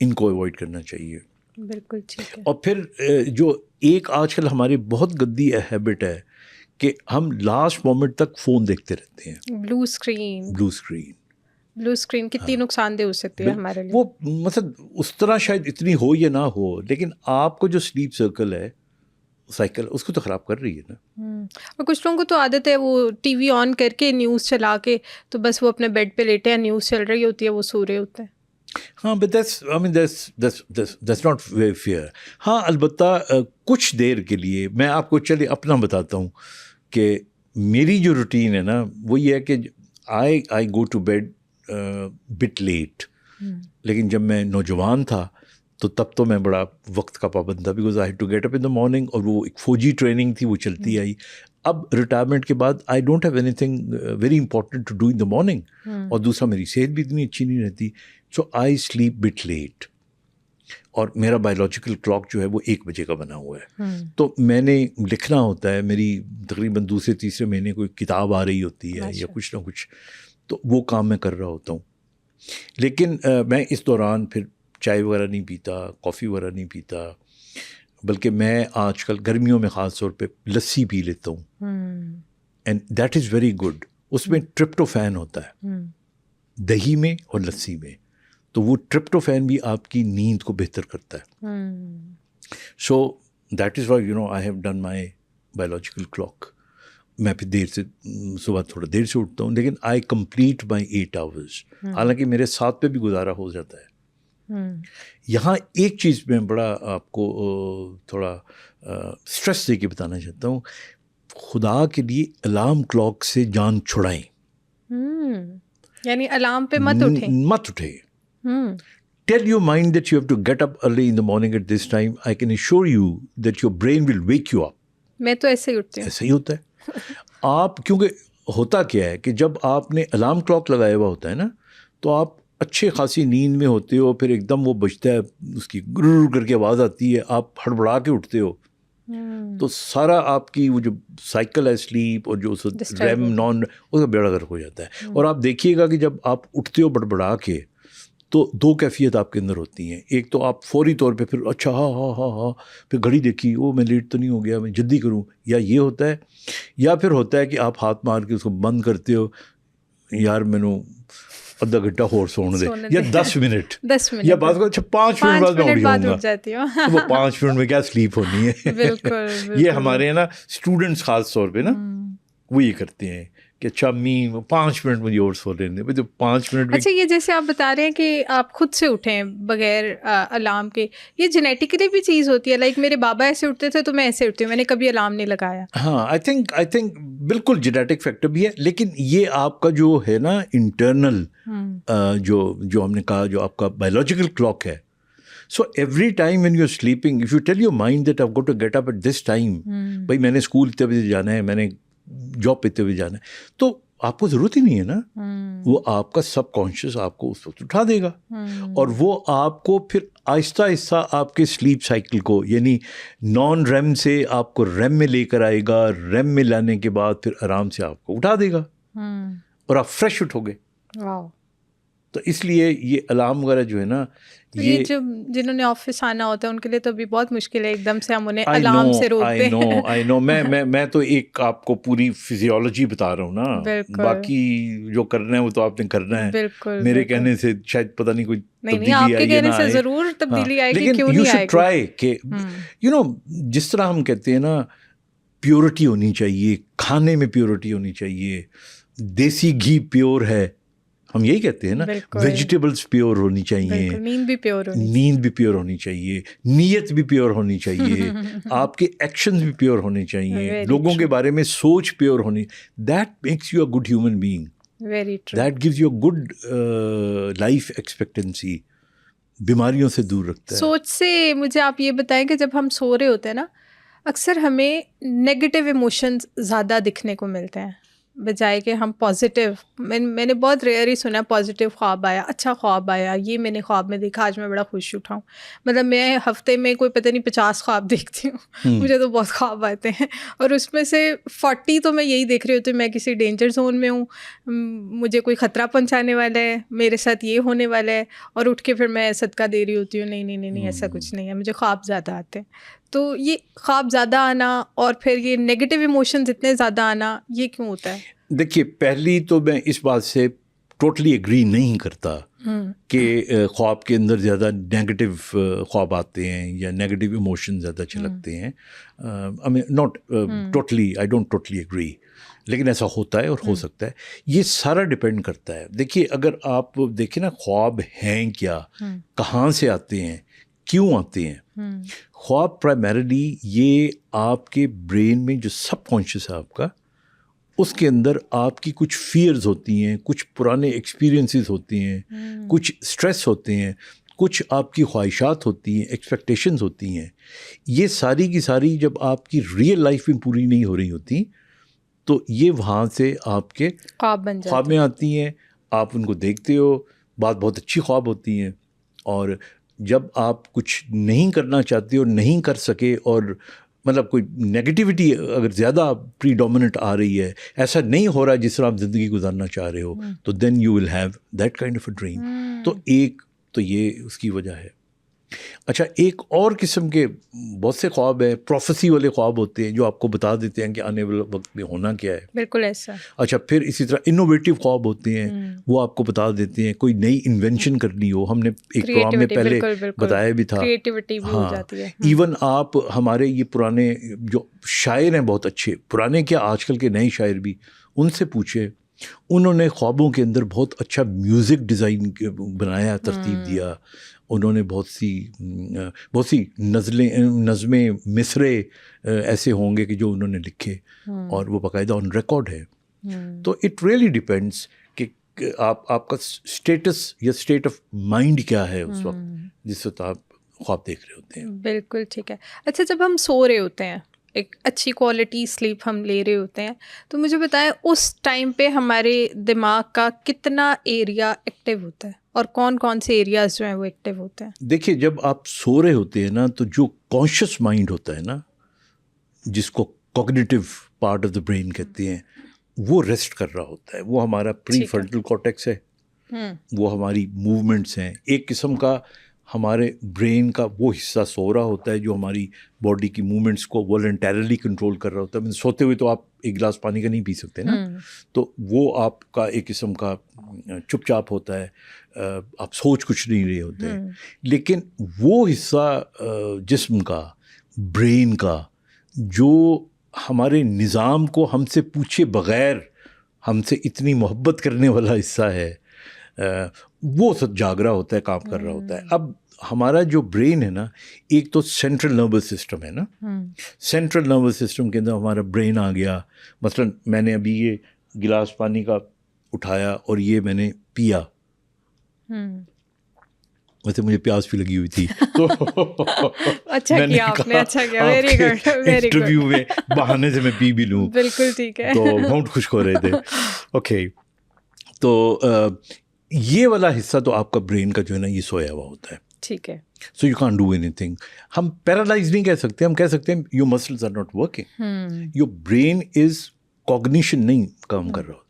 इनको अवॉइड करना चाहिए। बिल्कुल ठीक है। और फिर जो एक आजकल हमारी बहुत गंदी हैबिट है कि हम लास्ट मोमेंट तक फ़ोन देखते रहते हैं। ब्लू स्क्रीन कितनी नुकसानदेह हो सकती है हमारे लिए। वो मतलब उस तरह शायद इतनी हो या ना हो, लेकिन आपको जो स्लीप सर्कल है, साइकिल, उसको तो ख़राब कर रही है ना। और कुछ लोगों को तो आदत है वो टीवी ऑन करके न्यूज़ चला के, तो बस वो अपने बेड पे लेटे हैं, न्यूज़ चल रही होती है, वो सो रहे होते हैं। हाँ, but that's not very fair। हाँ, अलबत्ता कुछ देर के लिए मैं आपको चलिए अपना बताता हूँ कि मेरी जो रूटीन है ना वो ये है कि I go to bed bit late. लेकिन जब मैं नौजवान था तो तब तो मैं बड़ा वक्त का पाबंद था, because I had to get up in the morning, और वो एक फौजी ट्रेनिंग थी वो चलती आई। अब रिटायरमेंट के बाद I don't have anything very important to do in the morning, और दूसरा मेरी सेहत भी इतनी अच्छी नहीं रहती, so I sleep bit late. और मेरा बायोलॉजिकल क्लॉक जो है वो 1 बजे का बना हुआ है। तो मैंने लिखना होता है, मेरी तकरीबन दूसरे तीसरे महीने कोई किताब आ रही होती है या कुछ ना कुछ, तो वो काम मैं कर रहा होता हूँ। लेकिन मैं इस दौरान फिर चाय वगैरह नहीं पीता, कॉफ़ी वगैरह नहीं पीता, बल्कि मैं आजकल गर्मियों में ख़ास तौर पे लस्सी पी लेता हूँ, and that is very good. उसमें ट्रिप्टोफैन होता है दही में और लस्सी में, तो वो ट्रिप्टोफैन भी आपकी नींद को बेहतर करता है। So that is why I have done my biological clock. मैं फिर देर से सुबह थोड़ा देर से उठता हूँ, लेकिन आई कंप्लीट माई 8 आवर्स। हालांकि मेरे 7 पे भी गुजारा हो जाता है। यहाँ एक चीज़ मैं बड़ा आपको थोड़ा स्ट्रेस दे के बताना चाहता हूँ, खुदा के लिए अलार्म क्लॉक से जान छुड़ाएं। यानी अलार्म पे मत उठे। Tell your mind that you have to get up early in the morning at this time. I can assure you that your brain will wake you up. मैं तो ऐसे ही उठती हूँ। ऐसे ही होता है। आप क्योंकि होता क्या है कि जब आपने अलार्म क्लॉक लगाया हुआ होता है ना, तो आप अच्छे खासी नींद में होते हो, फिर एकदम वो बजता है, उसकी गुर्र करके आवाज़ आती है, आप हड़बड़ा के उठते हो, तो सारा आपकी वो जो साइकिल है स्लीप और जो रैम नॉन, उसका बेड़ा गर्क हो जाता है। और आप देखिएगा कि जब आप उठते हो बड़बड़ा के, तो दो कैफियत आपके अंदर होती हैं। एक तो आप फौरी तौर पे फिर अच्छा हाँ, फिर घड़ी देखी, ओ मैं लेट तो नहीं हो गया, मैं जल्दी करूं, या ये होता है, या फिर होता है कि आप हाथ मार के उसको बंद करते हो, यार मैंने आधा घंटा और सोने दे, या 10 मिनट या बात को, अच्छा 5 मिनट बाद मैं उठ जाऊंगा, तो वो 5 मिनट में क्या स्लीप होनी है। बिल्कुल। ये हमारे ना स्टूडेंट्स खास तौर पे ना वो ये करते हैं कि अच्छा 5 मिनट मुझे और सो लेने दे, तो 5 मिनट में। अच्छा, ये जैसे आप बता रहे हैं कि आप खुद से उठें बगैर अलार्म के, ये जेनेटिकली भी चीज़ होती है? लाइक मेरे बाबा ऐसे उठते थे तो मैं ऐसे उठती हूँ, मैंने कभी अलार्म नहीं लगाया। हाँ, आई थिंक बिल्कुल जेनेटिक फैक्टर भी है, लेकिन ये आपका जो है ना इंटरनल जो हमने कहा, जो आपका बायोलॉजिकल क्लॉक है। So every time when you are sleeping, if you tell your mind that I have got to get up at this time, भाई मैंने स्कूल इतने बजे जाना है, मैंने जॉब पे इतने बजे जाना है, तो आपको ज़रूरत ही नहीं है ना, वो आपका सबकॉन्शियस आपको उस वक्त उठा देगा, और वो आपको फिर आहिस्ता आहिस्ता आपके स्लीप साइकिल को, यानी नॉन रेम से आपको रेम में लेकर आएगा, रेम में लाने के बाद फिर आराम से आपको उठा देगा और आप फ्रेश उठोगे। तो इसलिए ये अलार्म वगैरह जो है ना, तो ये जो जिन्होंने ऑफिस आना होता है उनके लिए तो अभी बहुत मुश्किल है, एकदम से हम उन्हें अलार्म से रोकते हैं। आई नो मैं तो एक आपको पूरी फिजियोलॉजी बता रहा हूँ ना, बाकी जो करना है वो तो आपने करना है। बिल्कुल, मेरे कहने से शायद पता नहीं कोई नहीं, आपके कहने से जरूर तब्दीली आएगी, लेकिन क्यों नहीं आएगी। यू शुड ट्राई कि यू नो, जिस तरह हम कहते हैं ना, प्योरिटी होनी चाहिए खाने में, प्योरिटी होनी चाहिए, देसी घी प्योर है, हम यही कहते हैं ना, वेजिटेबल्स प्योर होनी चाहिए, नींद भी प्योर होनी चाहिए, नीयत भी प्योर होनी चाहिए, आपके एक्शंस भी प्योर होने चाहिए, लोगों के बारे में सोच प्योर होनी, that makes you a good human being, that gives you a good life expectancy, बीमारियों से दूर रखता है। सोच से मुझे आप ये बताएं कि जब हम सो रहे होते हैं ना, अक्सर हमें नेगेटिव इमोशंस ज़्यादा दिखने को मिलते हैं बजाय कि हम पॉजिटिव। मैंने बहुत रेयर ही सुना पॉजिटिव ख्वाब आया, अच्छा ख्वाब आया, ये मैंने ख्वाब में देखा, आज मैं बड़ा खुश उठा हूँ। मतलब मैं हफ्ते में कोई पता नहीं 50 ख्वाब देखती हूँ, मुझे तो बहुत ख्वाब आते हैं, और उसमें से 40 तो मैं यही देख रही होती हूँ, मैं किसी डेंजर जोन में हूँ, मुझे कोई ख़तरा पहुँचाने वाला है, मेरे साथ ये होने वाला है, और उठ के फिर मैं सदका दे रही होती हूँ, नहीं ऐसा कुछ नहीं है, मुझे ख्वाब ज़्यादा आते हैं। तो ये ख्वाब ज़्यादा आना और फिर ये नेगेटिव इमोशंस इतने ज़्यादा आना, ये क्यों होता है? देखिए, पहली तो मैं इस बात से टोटली एग्री नहीं करता कि ख्वाब के अंदर ज़्यादा नेगेटिव ख्वाब आते हैं या नेगेटिव इमोशन ज़्यादा झलकते हैं। I mean not totally, I don't totally agree, लेकिन ऐसा होता है और हो सकता है। ये सारा डिपेंड करता है। देखिए, अगर आप देखें ना, ख्वाब हैं क्या, कहाँ से आते हैं, क्यों आते हैं। ख्वाब प्राइमरीली ये आपके ब्रेन में जो सबकॉन्शियस है आपका, उसके अंदर आपकी कुछ फियर्स होती हैं, कुछ पुराने एक्सपीरियंसेस होती हैं, कुछ स्ट्रेस होते हैं, कुछ आपकी ख्वाहिशात होती हैं, एक्सपेक्टेशंस होती हैं। ये सारी की सारी जब आपकी रियल लाइफ में पूरी नहीं हो रही होती, तो ये वहाँ से आपके ख्वाब में आती हैं। आप उनको देखते हो, बात बहुत अच्छी ख्वाब होती हैं, और जब आप कुछ नहीं करना चाहते और नहीं कर सके, और मतलब कोई नेगेटिविटी अगर ज़्यादा प्रीडोमिनेंट आ रही है, ऐसा नहीं हो रहा है जिस तरह आप ज़िंदगी गुजारना चाह रहे हो, तो then you will have that kind of a dream. तो एक तो ये उसकी वजह है। अच्छा, एक और किस्म के बहुत से ख्वाब हैं, प्रोफेसी वाले ख्वाब होते हैं जो आपको बता देते हैं कि आने वाले वक्त में होना क्या है। बिल्कुल ऐसा। अच्छा, फिर इसी तरह इनोवेटिव ख्वाब होते हैं, वो आपको बता देते हैं कोई नई इन्वेंशन करनी हो। हमने एक प्रोग्राम में पहले बताया भी था, क्रिएटिविटी भी हो जाती है। इवन आप हमारे ये पुराने जो शायर हैं, बहुत अच्छे पुराने, क्या आजकल के नए शायर भी, उनसे पूछे, उन्होंने ख्वाबों के अंदर बहुत अच्छा म्यूज़िक डिज़ाइन बनाया, तरतीब दिया। उन्होंने बहुत सी नज़में, मिसरे ऐसे होंगे कि जो उन्होंने लिखे, और वो बाकायदा ऑन रिकॉर्ड है। तो इट रियली डिपेंड्स कि आपका स्टेटस या स्टेट ऑफ माइंड क्या है उस वक्त जिस वक्त आप ख्वाब देख रहे होते हैं। बिल्कुल ठीक है। अच्छा, जब हम सो रहे होते हैं एक अच्छी क्वालिटी स्लीप हम ले रहे होते हैं, तो मुझे बताएं उस टाइम पे हमारे दिमाग का कितना एरिया एक्टिव होता है और कौन कौन से एरियाज जो हैं वो एक्टिव होते हैं? देखिए, जब आप सो रहे होते हैं ना, तो जो कॉन्शियस माइंड होता है ना, जिसको cognitive part of the brain कहते हैं, वो रेस्ट कर रहा होता है। वो हमारा प्रीफ्रंटल कॉर्टेक्स है, वो हमारी मूवमेंट्स हैं। एक किस्म का हमारे ब्रेन का वो हिस्सा सो रहा होता है जो हमारी बॉडी की मूवमेंट्स को वॉलंटरली कंट्रोल कर रहा होता है। सोते हुए तो आप एक गिलास पानी का नहीं पी सकते ना, तो वो आपका एक किस्म का चुपचाप होता है, आप सोच कुछ नहीं रहे होते हैं। लेकिन वो हिस्सा जिस्म का, ब्रेन का, जो हमारे निज़ाम को हमसे पूछे बग़ैर हमसे इतनी मोहब्बत करने वाला हिस्सा है, वो सब जाग रहा होता है, काम कर रहा होता है। अब हमारा जो ब्रेन है ना, एक तो सेंट्रल नर्वस सिस्टम है ना, सेंट्रल नर्वस सिस्टम के अंदर हमारा ब्रेन आ गया। मसलन मैंने अभी ये गिलास पानी का उठाया और ये मैंने पिया, वैसे मुझे प्यास भी लगी हुई थी तो अच्छा किया आपने, अच्छा किया, very good, very good. Interview में बहाने से मैं पी भी लूँ, बिल्कुल ठीक है। तो बहुत खुश हो रहे थे। ओके, तो ये वाला हिस्सा तो आपका ब्रेन का जो है ना, ये सोया हुआ होता है, ठीक है। So you can't do anything. हम पैरालाइज नहीं कह सकते, हम कह सकते हैं your muscles are not working, your brain is cognition नहीं काम कर रहा।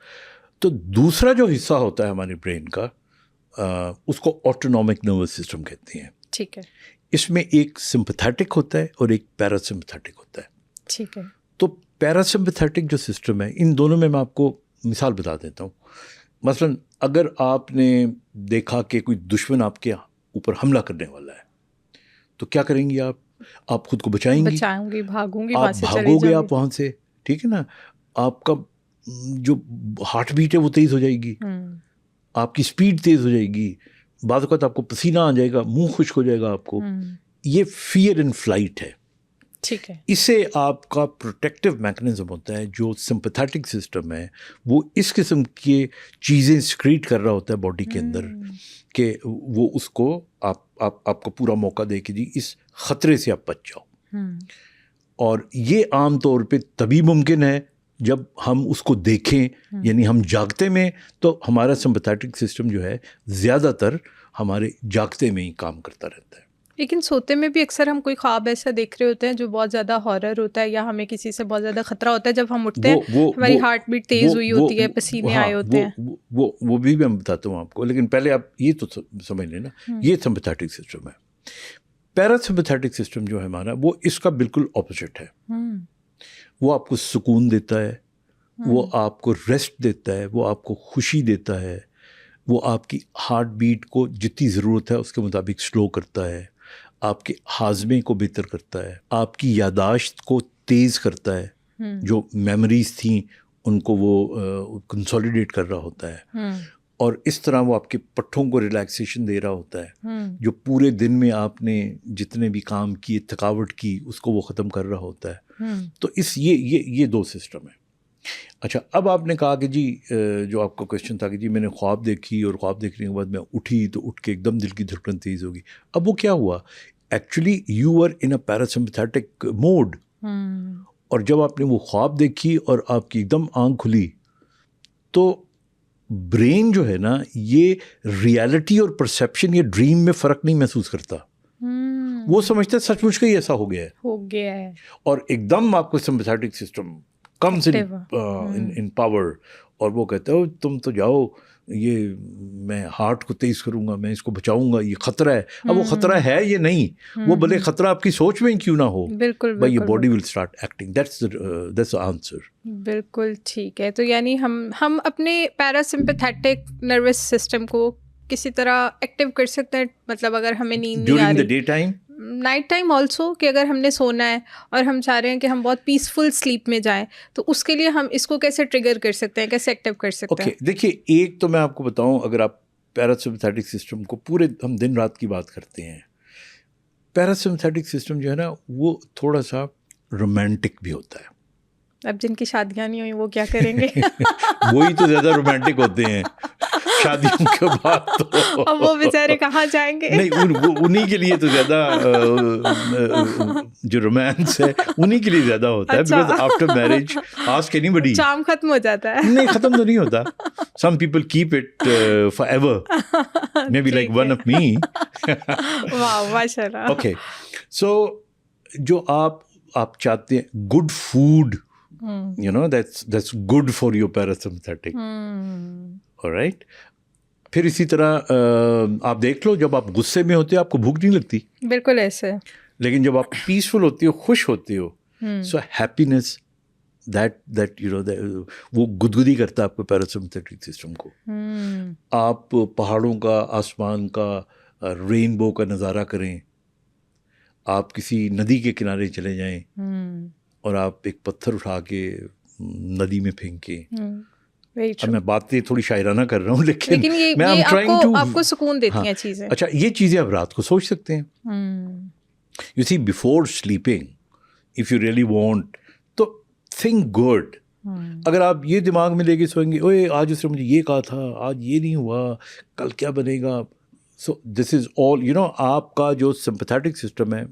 तो दूसरा जो हिस्सा होता है हमारे ब्रेन का, उसको ऑटोनॉमिक नर्वस सिस्टम कहते हैं, ठीक है। इसमें एक सिंपैथेटिक होता है और एक पैरासिम्पैथेटिक होता है, ठीक है। तो पैरासिम्पैथेटिक जो सिस्टम है, इन दोनों में मैं आपको मिसाल बता देता हूँ। मसलन अगर आपने देखा कि कोई दुश्मन आपके ऊपर हमला करने वाला है, तो क्या करेंगी आप खुद को बचाएंगी, भागूंगी, आप भागोगे, आप वहाँ से, ठीक है ना। आपका जो हार्ट बीट है वो तेज़ हो जाएगी, आपकी स्पीड तेज़ हो जाएगी, बाद वक़्त आपको पसीना आ जाएगा, मुंह खुश्क हो जाएगा आपको। ये फियर एंड फ्लाइट है, ठीक है। इसे आपका प्रोटेक्टिव मैकेनिज्म होता है। जो सिंपैथेटिक सिस्टम है वो इस किस्म की चीज़ें सिक्रीट कर रहा होता है बॉडी के अंदर कि वो उसको आपको पूरा मौका दे कि जी इस ख़तरे से आप बच जाओ। और ये आम तौर पे तभी मुमकिन है जब हम उसको देखें, यानी हम जागते में, तो हमारा सिंपैथेटिक सिस्टम जो है ज़्यादातर हमारे जागते में ही काम करता रहता है। लेकिन सोते में भी अक्सर हम कोई ख्वाब ऐसा देख रहे होते हैं जो बहुत ज़्यादा हॉरर होता है, या हमें किसी से बहुत ज़्यादा खतरा होता है। जब हम उठते हैं हमारी हार्ट बीट तेज़ हुई होती है, पसीने आए होते हैं, वो भी मैं बताता हूँ आपको। लेकिन पहले आप ये तो समझ लेना, ये सिंपैथेटिक सिस्टम है। पैरासिम्पैथेटिक सिस्टम जो है हमारा, वो इसका बिल्कुल ऑपोजिट है। वो आपको सुकून देता है, वो आपको रेस्ट देता है, वो आपको खुशी देता है, वो आपकी हार्ट बीट को जितनी ज़रूरत है उसके मुताबिक स्लो करता है, आपके हाजमे को बेहतर करता है, आपकी यादाश्त को तेज़ करता है, जो मेमोरीज थी उनको वो कंसोलिडेट कर रहा होता है, और इस तरह वो आपके पट्ठों को रिलैक्सेशन दे रहा होता है। जो पूरे दिन में आपने जितने भी काम किए, थकावट की, उसको वो ख़त्म कर रहा होता है। तो ये दो सिस्टम है। अच्छा, अब आपने कहा कि जी जो आपका क्वेश्चन था कि जी मैंने ख्वाब देखी और ख्वाब देखने के बाद मैं उठी तो उठ के एकदम दिल की धड़कन तेज़ होगी। अब वो क्या हुआ, actually you are in a parasympathetic mode, और जब आपने वो ख्वाब देखी और आपकी एकदम आँख खुली, तो ब्रेन जो है ना, ये रियलिटी और परसेप्शन, ये ड्रीम में फ़र्क नहीं महसूस करता। वो समझता है सचमुच का ही ऐसा हो गया है, और एकदम आपको sympathetic system comes in power, और वो कहता है तुम तो जाओ, ये मैं हार्ट को तेज करूंगा, मैं इसको बचाऊंगा, ये खतरा है। अब वो खतरा है ये नहीं, वो भले खतरा आपकी सोच में क्यों ना हो, भाई ये body will start acting. That's answer. बिल्कुल ठीक है। तो यानी हम अपने पैरासिम्पैथेटिक नर्वस सिस्टम को किसी तरह एक्टिव कर सकते हैं, मतलब अगर हमें नींद नहीं आ रही, during the day time, night time also, कि अगर हमने सोना है और हम चाह रहे हैं कि हम बहुत पीसफुल स्लीप में जाएं, तो उसके लिए हम इसको कैसे ट्रिगर कर सकते हैं, कैसे एक्टिव कर सकते हैं? देखिए, एक तो मैं आपको बताऊं, अगर आप पैरासिम्पैथेटिक सिस्टम को पूरे, हम दिन रात की बात करते हैं, पैरासिम्पैथेटिक सिस्टम जो है ना, वो थोड़ा सा रोमांटिक भी होता है। अब जिनकी शादियाँ नहीं हुई वो क्या करेंगे? वही तो ज़्यादा रोमांटिक होते हैं शादियों के बाद तो अब वो बेचारे कहाँ जाएंगे? नहीं, उन्हीं के लिए तो ज़्यादा जो रोमांस है उन्हीं के लिए ज़्यादा होता है, because after marriage ask anybody, charm खत्म हो जाता है। नहीं, ख़त्म तो नहीं होता. Some people keep it for ever, maybe like one of me. वाह, माशाल्लाह. ओके, सो जो आप चाहते हैं good food, you know, that's good for your parasympathetic. Alright. फिर इसी तरह आप देख लो, जब आप गुस्से में होते हो आपको भूख नहीं लगती, बिल्कुल ऐसे. लेकिन जब आप पीसफुल होती हो, खुश होती हो, so happiness that you know, वो गुदगुदी करता है आपके पैरासिम्पैथेटिक सिस्टम को. आप पहाड़ों का, आसमान का, रेनबो का नज़ारा करें, आप किसी नदी के किनारे चले जाएं और आप एक पत्थर उठा के नदी में फेंकें. अब मैं बातें थोड़ी शायराना कर रहा हूँ, लेकिन ये आपको सुकून देती हैं चीज़ें. अच्छा, ये चीज़ें आप रात को सोच सकते हैं. You see, before sleeping if you really want, तो थिंक गुड. अगर आप ये दिमाग में लेके सोएंगे, ओए आज उसने मुझे ये कहा था, आज ये नहीं हुआ, कल क्या बनेगा, so this is all, you know, आपका जो सिंपैथेटिक सिस्टम है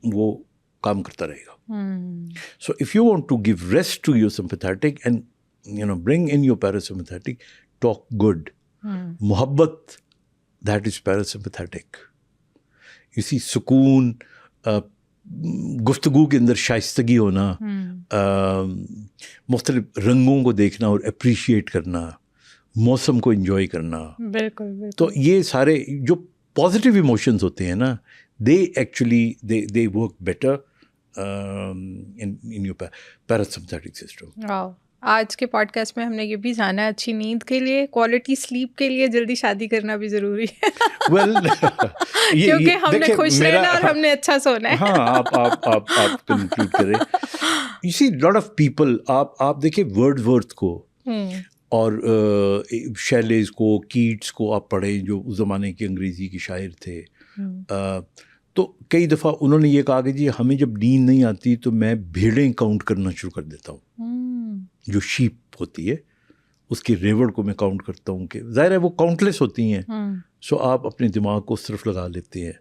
वो काम करता रहेगा. So if you want to give rest to your sympathetic and, you know, bring in your parasympathetic, talk good. Muhabbat, that is parasympathetic. You see, सुकून, गुफ्तगू के अंदर शाइस्तगी होना, मुख्तलिफ रंगों को देखना और अप्रिशिएट करना, मौसम को एंजॉय करना. बिल्कुल. तो ये सारे जो पॉजिटिव इमोशंस होते हैं ना, they actually they work better in your parasympathetic system. वाह. आज के पॉडकास्ट में हमने ये भी जाना, अच्छी नींद के लिए, क्वालिटी स्लीप के लिए जल्दी शादी करना भी जरूरी है. well, क्योंकि हमने खुश रहना और हमने अच्छा सोना है. हाँ, आप कंक्लूड करें. You see, lot of people, आप देखिए वर्ड्सवर्थ को और शैलेज को, कीट्स को आप पढ़ें, जो उस ज़माने के अंग्रेज़ी के शायर थे. तो कई दफ़ा उन्होंने ये कहा कि जी हमें जब नींद नहीं आती तो मैं भेड़ें काउंट करना शुरू कर देता हूँ. जो शीप होती है उसकी रेवड़ को मैं काउंट करता हूँ, कि ज़ाहिर है वो काउंटलेस होती हैं. सो आप अपने दिमाग को उस तरफ लगा लेते हैं.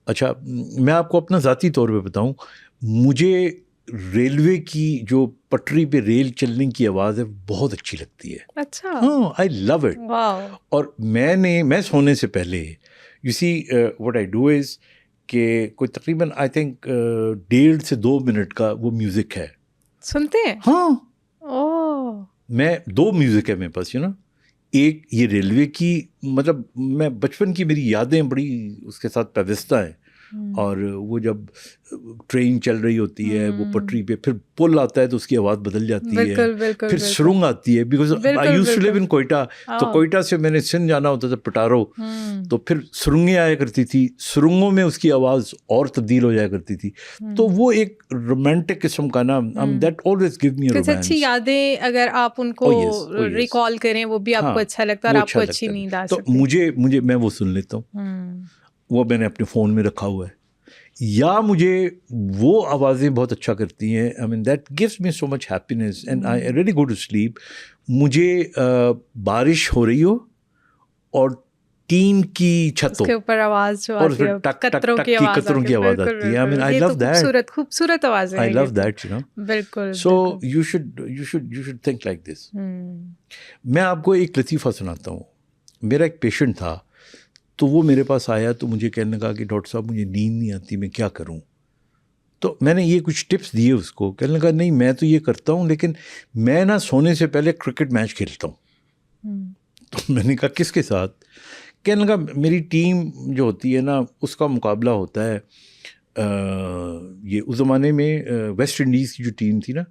अच्छा, मैं आपको अपना ज़ाती तौर पे बताऊँ, मुझे रेलवे की जो पटरी पे रेल चलने की आवाज़ है बहुत अच्छी लगती है. अच्छा. हाँ, आई लव इट. और मैं सोने से पहले, you see, what I do is कि कोई तकरीबन आई थिंक 1.5 से 2 मिनट का वो म्यूज़िक है. सुनते हैं? हाँ. मैं 2 म्यूज़िक है मेरे पास, यू नो. एक ये रेलवे की, मतलब मैं बचपन की मेरी यादें बड़ी उसके साथ पैबस्ता हैं. और वो जब ट्रेन चल रही होती है, वो पटरी पे, फिर पुल आता है तो उसकी आवाज़ बदल जाती है, फिर सुरुंग आती है, because I used to live in Quetta. तो कोयटा से मैंने सिंध जाना होता था, पटारो, तो फिर सुरुंगें आया करती थी, सुरुंगों में उसकी आवाज़ और तब्दील हो जाया करती थी. तो वो एक रोमांटिक किस्म का ना, that always give me romance. अच्छी यादें अगर आप उनको रिकॉल करें, वो भी आपको अच्छा लगता है और आपको अच्छी नींद आ सकती है. तो मुझे मैं वो सुन लेता हूँ, वो मैंने अपने फ़ोन में रखा हुआ है. या मुझे वो आवाज़ें बहुत अच्छा करती हैं, I mean that gives me so much happiness and I really go to sleep. मुझे बारिश हो रही हो और टीन की छत हो, उसके ऊपर आवाज़ जो आती है, कतरों की आवाज़ आती है. I mean I love that. खूबसूरत आवाज़ है. I love that, you know. बिल्कुल. So you should think like this. मैं आपको एक लतीफ़ा सुनाता हूँ. मेरा एक पेशेंट था, तो वो मेरे पास आया तो मुझे कहने लगा कि डॉक्टर साहब मुझे नींद नहीं आती, मैं क्या करूं. तो मैंने ये कुछ टिप्स दिए उसको. कहने लगा नहीं, मैं तो ये करता हूं, लेकिन मैं ना सोने से पहले क्रिकेट मैच खेलता हूं. तो मैंने कहा किसके साथ? कहने लगा मेरी टीम जो होती है ना, उसका मुकाबला होता है. ये उस ज़माने में वेस्ट इंडीज़ की जो टीम थी ना,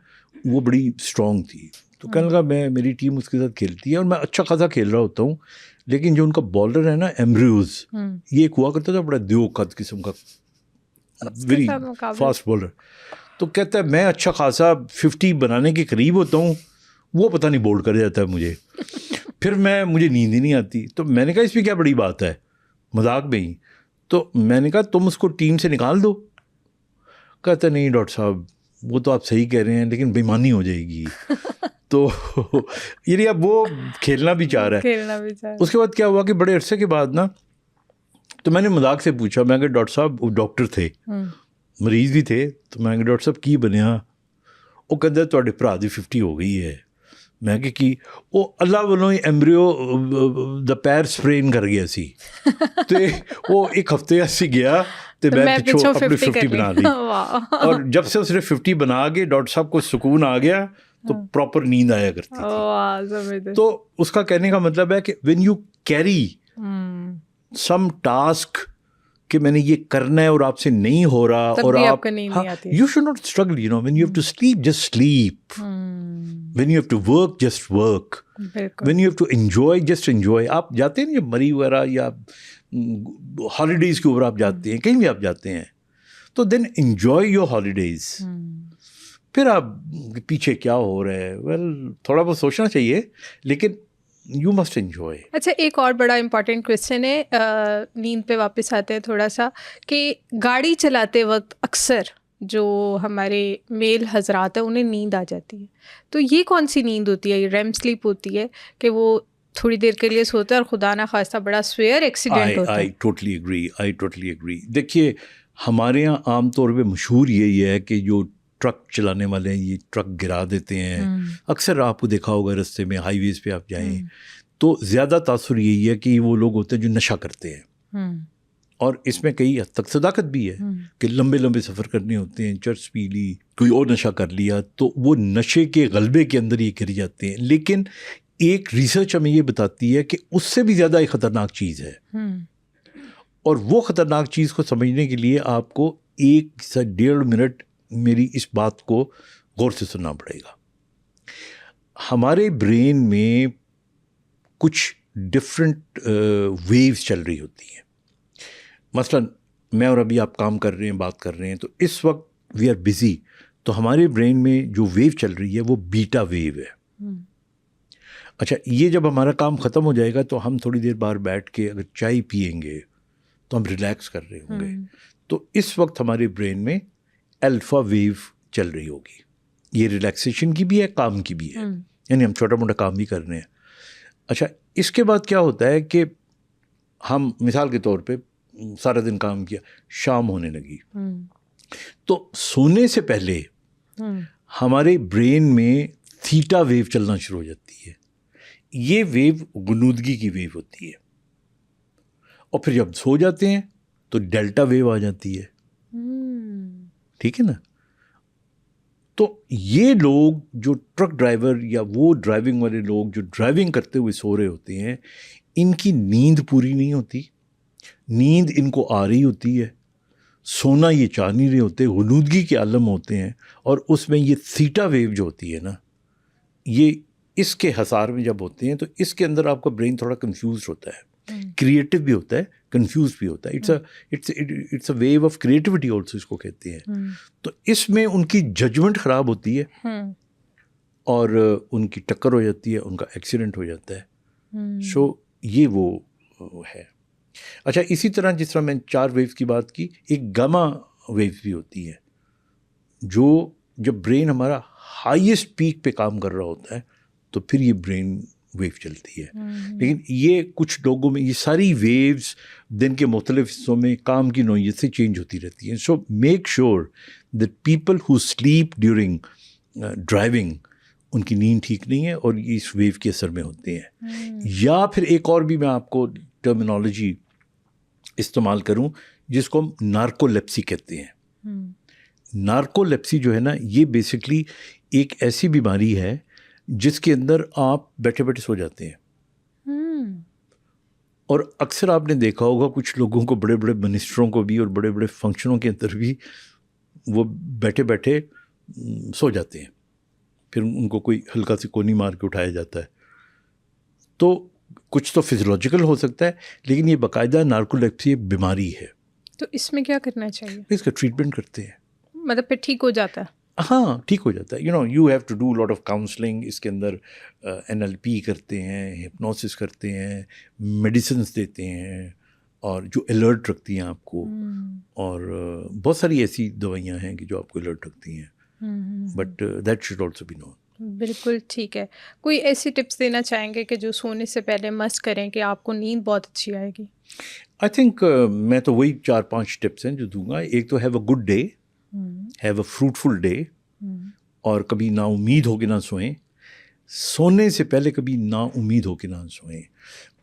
वो बड़ी स्ट्रॉन्ग थी. तो कहने लगा मेरी टीम उसके साथ खेलती है और मैं अच्छा खासा खेल रहा होता हूँ, लेकिन जो उनका बॉलर है ना, एम्ब्रोज, ये एक हुआ करता था बड़ा द्यो कद किस्म का, वेरी फास्ट बॉलर. तो कहता है मैं अच्छा खासा 50 बनाने के करीब होता हूँ, वो पता नहीं बोल्ड कर जाता है मुझे. फिर मुझे नींद ही नहीं आती. तो मैंने कहा इसमें क्या बड़ी बात है, मजाक में ही. तो मैंने कहा तुम उसको टीम से निकाल दो. कहता नहीं डॉक्टर साहब, वो तो आप सही कह रहे हैं, लेकिन बेईमानी हो जाएगी. तो यानी अब वो खेलना भी चाह रहा है। उसके बाद क्या हुआ कि बड़े अरसे के बाद ना, तो मैंने मजाक से पूछा, मैं कहा डॉक्टर साहब, वो डॉक्टर थे, मरीज भी थे, तो मैं कहा डॉक्टर साहब की बनया? वो कहते तुहाडे भरा दी 50 हो गई है। मैं कहा कि वो अल्लाह वालों ही एम्ब्रियो द पैर स्प्रेन कर गया सी तो वो एक हफ्ते ऐसे गया तो मैं पिछो अपने 50 बना ली। और जब से उसने 50 बना के डॉक्टर साहब को सुकून आ गया तो प्रॉपर नींद आया करती थी। तो उसका कहने का मतलब है कि when you carry some task कि मैंने ये करना है और आपसे नहीं हो रहा और आप, you should not struggle, you know, when you have to sleep just sleep, when you have to work just work, when you have to enjoy just enjoy. आप जाते हैं ना मरी वगैरह या हॉलीडेज के ऊपर आप जाते हैं, कहीं भी आप जाते हैं, तो देन एंजॉय योर हॉलीडेज। फिर आप पीछे क्या हो रहा है, वेल थोड़ा बहुत सोचना चाहिए, लेकिन यू मस्ट एंजॉय। अच्छा, एक और बड़ा इम्पॉर्टेंट क्वेश्चन है, नींद पे वापस आते हैं थोड़ा सा, कि गाड़ी चलाते वक्त अक्सर जो हमारे मेल हजरात हैं उन्हें नींद आ जाती है, तो ये कौन सी नींद होती है? ये रेम स्लीप होती है कि वो थोड़ी देर के लिए सोते हैं और खुदा ना खास्ता बड़ा स्वेयर एक्सीडेंट होता है? I totally agree. देखिए, हमारे यहाँ आमतौर पे मशहूर यही है कि जो ट्रक चलाने वाले हैं ये ट्रक गिरा देते हैं। अक्सर आपको देखा होगा रास्ते में, हाईवेज पे आप जाएं तो ज़्यादा तासुर यही है कि वो लोग होते हैं जो नशा करते हैं, और इसमें कई हद तक सदाकत भी है कि लंबे लंबे सफ़र करने होते हैं, चर्च पी ली, कोई और नशा कर लिया, तो वो नशे के गलबे के अंदर ये गिर जाते हैं। लेकिन एक रिसर्च हमें ये बताती है कि उससे भी ज़्यादा एक ख़तरनाक चीज़ है, और वो ख़तरनाक चीज़ को समझने के लिए आपको 1 से 1.5 मिनट मेरी इस बात को गौर से सुनना पड़ेगा। हमारे ब्रेन में कुछ डिफरेंट वेव्स चल रही होती हैं। मसलन मैं और अभी आप काम कर रहे हैं, बात कर रहे हैं, तो इस वक्त वी आर बिज़ी, तो हमारे ब्रेन में जो वेव चल रही है वो बीटा वेव है। अच्छा, ये जब हमारा काम ख़त्म हो जाएगा तो हम थोड़ी देर बाहर बैठ के अगर चाय पिएंगे तो हम रिलैक्स कर रहे होंगे, तो इस वक्त हमारे ब्रेन में अल्फ़ा वेव चल रही होगी। ये रिलैक्सेशन की भी है, काम की भी है, यानी हम छोटा मोटा काम भी कर रहे हैं। अच्छा, इसके बाद क्या होता है कि हम मिसाल के तौर पे सारा दिन काम किया, शाम होने लगी, तो सोने से पहले हमारे ब्रेन में थीटा वेव चलना शुरू हो जाती है। ये वेव गुनूदगी की वेव होती है, और फिर जब सो जाते हैं तो डेल्टा वेव आ जाती है। ठीक है ना? तो ये लोग जो ट्रक ड्राइवर या वो ड्राइविंग वाले लोग जो ड्राइविंग करते हुए सो रहे होते हैं, इनकी नींद पूरी नहीं होती, नींद इनको आ रही होती है, सोना ये चाह नहीं रहे होते, गुनूदगी के आलम होते हैं, और उसमें ये थीटा वेव जो होती है ना, ये इसके हसार में जब होते हैं तो इसके अंदर आपका ब्रेन थोड़ा कंफ्यूज होता है, क्रिएटिव भी होता है, कंफ्यूज भी होता है। It's a wave of creativity also इसको कहते हैं। तो इसमें उनकी जजमेंट ख़राब होती है, और उनकी टक्कर हो जाती है, उनका एक्सीडेंट हो जाता है। सो ये वो है। अच्छा, इसी तरह जिस तरह मैंने 4 वेव्स की बात की, एक गामा वेव भी होती है, जो जब ब्रेन हमारा हाईएस्ट पीक पे काम कर रहा होता है तो फिर ये ब्रेन वेव चलती है। लेकिन ये कुछ लोगों में ये सारी वेव्स दिन के मुख्तलिफ हिस्सों में काम की नौइयत से चेंज होती रहती हैं। So make sure that people who sleep during driving, उनकी नींद ठीक नहीं है और ये इस वेव के असर में होते हैं। या फिर एक और भी मैं आपको टर्मिनोलॉजी इस्तेमाल करूं जिसको हम नार्कोलेप्सी कहते हैं। नार्कोलेप्सी जो है ना, ये बेसिकली एक ऐसी बीमारी है जिसके अंदर आप बैठे बैठे सो जाते हैं। और अक्सर आपने देखा होगा कुछ लोगों को, बड़े बड़े मिनिस्टरों को भी और बड़े बड़े फंक्शनों के अंदर भी वो बैठे बैठे सो जाते हैं, फिर उनको कोई हल्का सी कोनी मार के उठाया जाता है। तो कुछ तो फिजियोलॉजिकल हो सकता है, लेकिन ये बाकायदा नार्कोलेप्सी एक बीमारी है। तो इसमें क्या करना चाहिए? इसका ट्रीटमेंट करते हैं, मतलब फिर ठीक हो जाता है? हाँ, ठीक हो जाता है। You know, you have to do lot of counselling. इसके अंदर NLP करते हैं, हिप्नोसिस करते हैं, मेडिसिन्स देते हैं, और जो अलर्ट रखती हैं आपको, और बहुत सारी ऐसी दवाइयाँ हैं कि जो आपको अलर्ट रखती हैं, but that should also be known. बिल्कुल ठीक है। कोई ऐसी टिप्स देना चाहेंगे कि जो सोने से पहले मस्ट करें कि आपको नींद बहुत अच्छी आएगी? आई थिंक मैं तो वही 4-5 टिप्स हैं जो दूंगा। एक तो have a good day, have a fruitful day, और कभी ना उम्मीद हो के ना सोएं। सोने से पहले कभी ना उम्मीद हो के ना सोएं।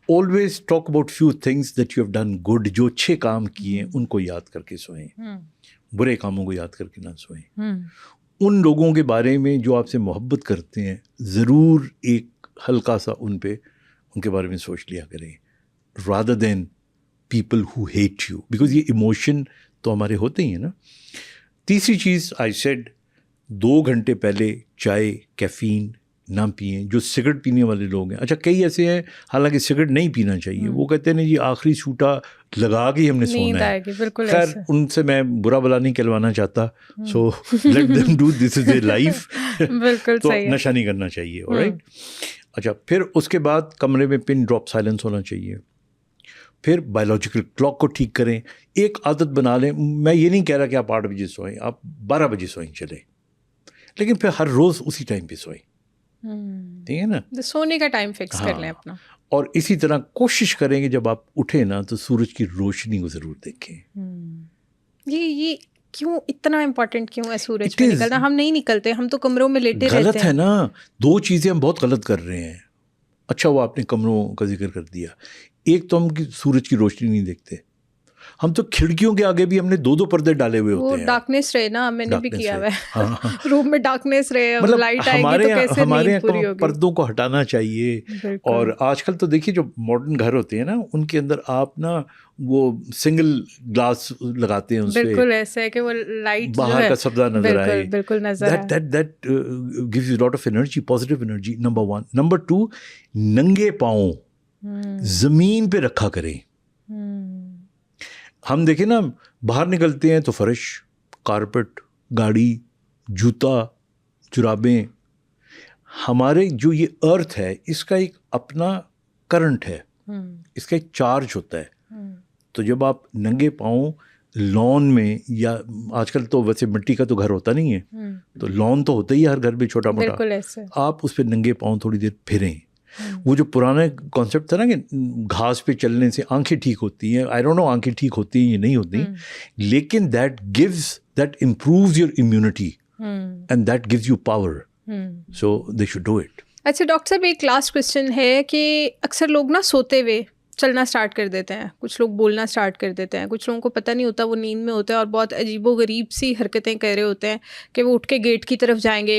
Always talk about few things that you have done good, जो अच्छे काम किए उनको याद करके सोएं, बुरे कामों को याद करके ना सोएं। उन लोगों के बारे में जो आपसे मोहब्बत करते हैं, ज़रूर एक हल्का सा उनके बारे में सोच लिया करें, rather than people who hate you, because ये इमोशन तो हमारे होते ही हैं ना। तीसरी चीज़ आई सेड, 2 घंटे पहले चाय कैफ़ीन ना पिएं। जो सिगरेट पीने वाले लोग हैं, अच्छा कई ऐसे हैं हालांकि सिगरेट नहीं पीना चाहिए, वो कहते हैं नहीं जी आखिरी छूटा लगा के ही हमने सोना है। खैर उनसे मैं बुरा भला नहीं कहलवाना चाहता, so let them do, this is their life. तो नशा नहीं करना चाहिए, ऑलराइट। अच्छा, फिर उसके बाद कमरे में पिन ड्रॉप साइलेंस होना चाहिए। फिर बायोलॉजिकल क्लॉक को ठीक करें, एक आदत बना लें। मैं ये नहीं कह रहा कि आप 8 बजे सोएं, आप 12 बजे सोएं चले, लेकिन फिर हर रोज़ उसी टाइम पे सोएं, ठीक है ना। सोने का टाइम फिक्स कर लें अपना। और इसी तरह कोशिश करें कि जब आप उठे ना तो सूरज की रोशनी को ज़रूर देखें। ये क्यों इतना इम्पोर्टेंट क्यों है सूरज में निकलना? हम नहीं निकलते, हम तो कमरों में लेटे रहते हैं। गलत है ना, 2 चीज़ें हम बहुत गलत कर रहे हैं। अच्छा वो आपने कमरों का जिक्र कर दिया, एक तो हम सूरज की रोशनी नहीं देखते, हम तो खिड़कियों के आगे भी हमने 2-2 पर्दे डाले हुए होते हैं। डार्कनेस रहे ना, मैंने भी किया हुआ है। रूम में डार्कनेस रहे, मतलब लाइट आएगी तो कैसे हमारे नींद पूरी होगी? पर्दों को हटाना चाहिए। और आजकल तो देखिए जो मॉडर्न घर होते हैं ना, उनके अंदर आप ना वो सिंगल ग्लास लगाते हैं, उसपे बिल्कुल ऐसा है कि वो लाइट बाहर का सब्जा नजर आए, बिल्कुल नजर आए। That gives you lot of energy, positive energy, number 1। Number 2, नंगे पाँव जमीन पे रखा करें। हम देखें ना, बाहर निकलते हैं तो फर्श, कारपेट, गाड़ी, जूता, जुराबें, हमारे जो ये अर्थ है इसका एक अपना करंट है, इसका एक चार्ज होता है। तो जब आप नंगे पाँव लॉन में, या आजकल तो वैसे मिट्टी का तो घर होता नहीं है, तो लॉन तो होता ही है हर घर में छोटा मोटा, आप उस पर नंगे पाँव थोड़ी देर फिरें। वो जो पुराना कॉन्सेप्ट था ना कि घास पे चलने से आंखें ठीक होती हैं, आई डोंट नो आंखें ठीक होती हैं या नहीं होती, लेकिन that improves your immunity and that gives you power, so they should do it. अच्छा डॉक्टर साहब, एक लास्ट क्वेश्चन है कि अक्सर लोग ना सोते हुए चलना स्टार्ट कर देते हैं, कुछ लोग बोलना स्टार्ट कर देते हैं, कुछ लोगों को पता नहीं होता वो नींद में होता है और बहुत अजीबोगरीब सी हरकतें कर रहे होते हैं कि वो उठ के गेट की तरफ जाएंगे,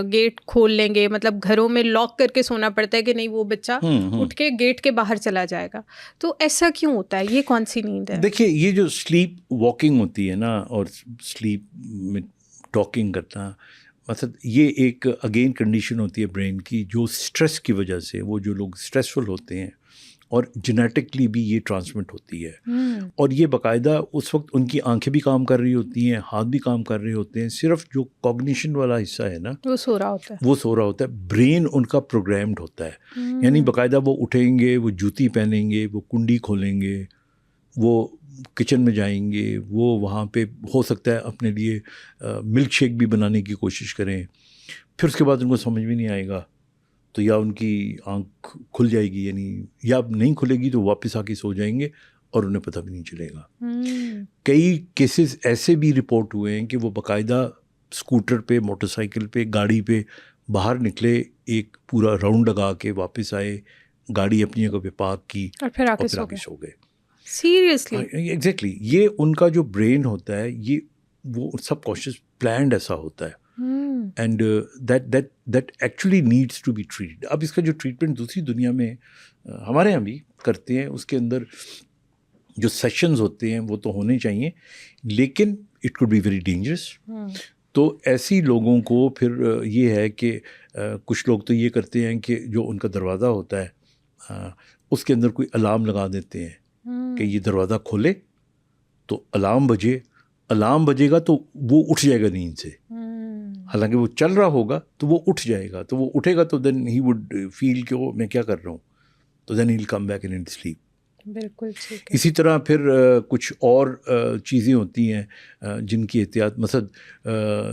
गेट खोल लेंगे, मतलब घरों में लॉक करके सोना पड़ता है कि नहीं वो बच्चा उठ के गेट के बाहर चला जाएगा। तो ऐसा क्यों होता है? ये कौन सी नींद है? देखिए, ये जो स्लीप वॉकिंग होती है ना और स्लीप में टॉकिंग करना, मतलब ये एक अगेन कंडीशन होती है ब्रेन की, जो स्ट्रेस की वजह से, वो जो लोग स्ट्रेसफुल होते हैं और जेनेटिकली भी ये ट्रांसमिट होती है। और ये बाकायदा उस वक्त उनकी आंखें भी काम कर रही होती हैं, हाथ भी काम कर रहे होते हैं, सिर्फ जो कॉग्निशन वाला हिस्सा है ना वो सो रहा होता है, ब्रेन उनका प्रोग्राम्ड होता है। यानी बाकायदा वो उठेंगे, वो जूती पहनेंगे, वो कुंडी खोलेंगे, वो किचन में जाएंगे, वो वहाँ पे हो सकता है अपने लिए मिल्क शेक भी बनाने की कोशिश करें। फिर उसके बाद उनको समझ में नहीं आएगा तो या उनकी आंख खुल जाएगी, यानी या नहीं खुलेगी तो वापस आके सो जाएंगे और उन्हें पता भी नहीं चलेगा। कई केसेस ऐसे भी रिपोर्ट हुए हैं कि वो बाकायदा स्कूटर पे, मोटरसाइकिल पे, गाड़ी पे बाहर निकले, एक पूरा राउंड लगा के वापस आए, गाड़ी अपनी जगह पे पार्क की और फिर आके सो गए। सीरियसली? एग्जैक्टली। ये उनका जो ब्रेन होता है, ये वो सबकॉन्शियस प्लान्ड ऐसा होता है, and that actually needs to be treated. अब इसका जो ट्रीटमेंट दूसरी दुनिया में हमारे यहाँ भी करते हैं, उसके अंदर जो सेशंस होते हैं वो तो होने चाहिए, लेकिन it could be very dangerous. तो ऐसी लोगों को फिर ये है कि कुछ लोग तो ये करते हैं कि जो उनका दरवाज़ा होता है उसके अंदर कोई अलार्म लगा देते हैं कि ये दरवाज़ा खोले तो अलार्म बजेगा तो वो उठ जाएगा नींद से। हालांकि वो चल रहा होगा तो वो उठ जाएगा, तो वो उठेगा तो देन ही वुड फील कि वो मैं क्या कर रहा हूँ, तो then he will come back in sleep. बिल्कुल ठीक है। इसी तरह फिर कुछ और चीज़ें होती हैं जिनकी एहतियात, मतलब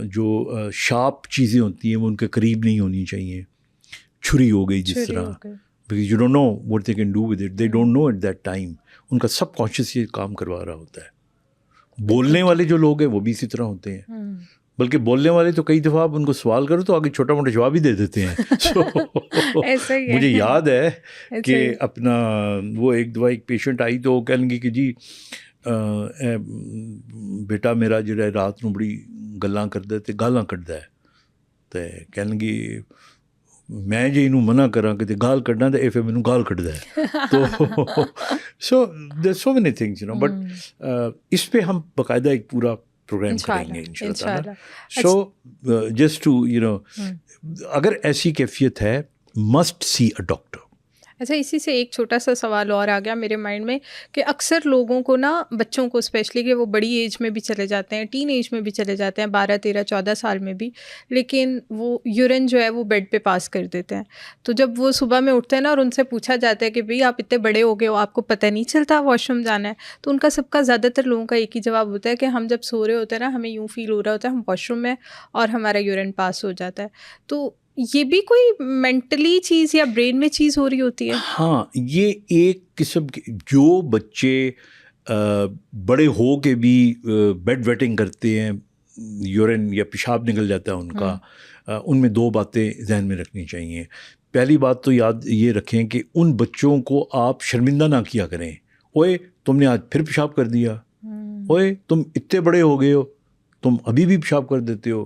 जो शार्प चीज़ें होती हैं वो उनके करीब नहीं होनी चाहिए। छुरी हो गई जिस तरह, because you don't know what they can do with it, they don't know at that time. उनका सबकॉन्शियस ये काम करवा रहा होता है। बोलने वाले जो लोग हैं वो भी इसी तरह होते हैं, बल्कि बोलने वाले तो कई दफ़ा आप उनको सवाल करो तो आगे छोटा मोटा जवाब ही दे देते हैं। ऐसा ही है। मुझे याद है कि अपना वो एक दफ़ा एक पेशेंट आई तो कह लेंगे कि जी बेटा मेरा जो है रात ਨੂੰ बड़ी ਗੱਲਾਂ ਕਰਦਾ ਤੇ ਗਾਲਾਂ ਕੱਢਦਾ ਹੈ, ਤੇ ਕਹਿਣਗੇ ਮੈਂ ਜੇ ਇਹਨੂੰ ਮਨਾ ਕਰਾਂ ਕਿ ਤੇ ਗਾਲ ਕੱਢਣਾ ਤੇ ਇਹ ਫਿਰ ਮੈਨੂੰ ਗਾਲ ਕੱਢਦਾ है। तो so there so many things you know, but इस पे हम बाकायदा एक पूरा प्रोग्राम करेंगे इंशाल्लाह। So just to you know, अगर ऐसी कैफियत है मस्ट सी अ डॉक्टर। अच्छा, इसी से एक छोटा सा सवाल और आ गया मेरे माइंड में कि अक्सर लोगों को ना, बच्चों को स्पेशली, कि वो बड़ी एज में भी चले जाते हैं, टीन एज में भी चले जाते हैं, 12, 13, 14 साल में भी, लेकिन वो यूरिन जो है वो बेड पे पास कर देते हैं। तो जब वो सुबह में उठते हैं ना और उनसे पूछा जाता है कि भाई आप इतने बड़े हो गए हो, आपको पता नहीं चलता वॉशरूम जाना है, तो उनका सबका ज़्यादातर लोगों का एक ही जवाब होता है कि हम जब सो रहे होते हैं ना, हमें यूँ फील हो रहा होता है हम वॉशरूम में और हमारा यूरिन पास हो जाता है। तो ये भी कोई मेंटली चीज़ या ब्रेन में चीज़ हो रही होती है? हाँ, ये एक किस्म के जो बच्चे बड़े हो के भी बेड वेटिंग करते हैं, यूरिन या पेशाब निकल जाता है उनका, उनमें दो बातें जहन में रखनी चाहिए। पहली बात तो याद ये रखें कि उन बच्चों को आप शर्मिंदा ना किया करें। ओए तुमने आज फिर पेशाब कर दिया, ओए तुम इतने बड़े हो गए हो, तुम अभी भी पेशाब कर देते हो।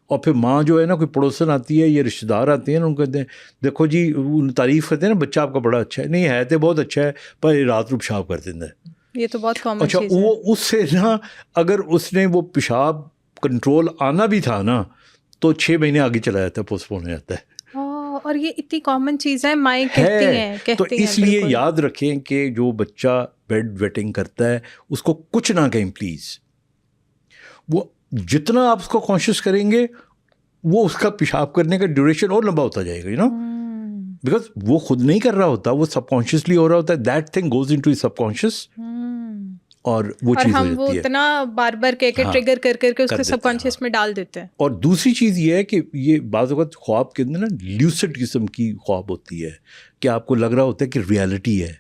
और फिर माँ जो है ना, कोई पड़ोसन आती है या रिश्तेदार आते हैं ना, उनको कहते हैं देखो जी, उन तारीफ़ करते हैं ना, बच्चा आपका बड़ा अच्छा है। नहीं है तो बहुत अच्छा है, पर रात को पेशाब कर देता है। ये तो बहुत कॉमन अच्छा, चीज़ है। वो उससे ना, अगर उसने वो पेशाब कंट्रोल आना भी था ना, तो 6 महीने आगे चला जाता है, पोस्टपोन हो जाता है। और ये इतनी कॉमन चीज़ है, माएँ कहती हैं। तो इसलिए याद रखें कि जो बच्चा बेड वेटिंग करता है उसको कुछ ना कहें प्लीज़। वो जितना आप उसको कॉन्शियस करेंगे वो उसका पेशाब करने का ड्यूरेशन और लंबा होता जाएगा, यू नो, बिकॉज वो खुद नहीं कर रहा होता, वो सबकॉन्शियसली हो रहा होता है। That thing goes into subconscious और वो चीज़ हो जाती है। वो इतना बार बार कह के ट्रिगर कर करके उसको सबकॉन्शियस में डाल देते हैं। और दूसरी चीज़ ये है कि ये बाज़ वक़्त ख्वाब के अंदर ना ल्यूसिड किस्म की ख्वाब होती है कि आपको लग रहा होता है कि रियलिटी है।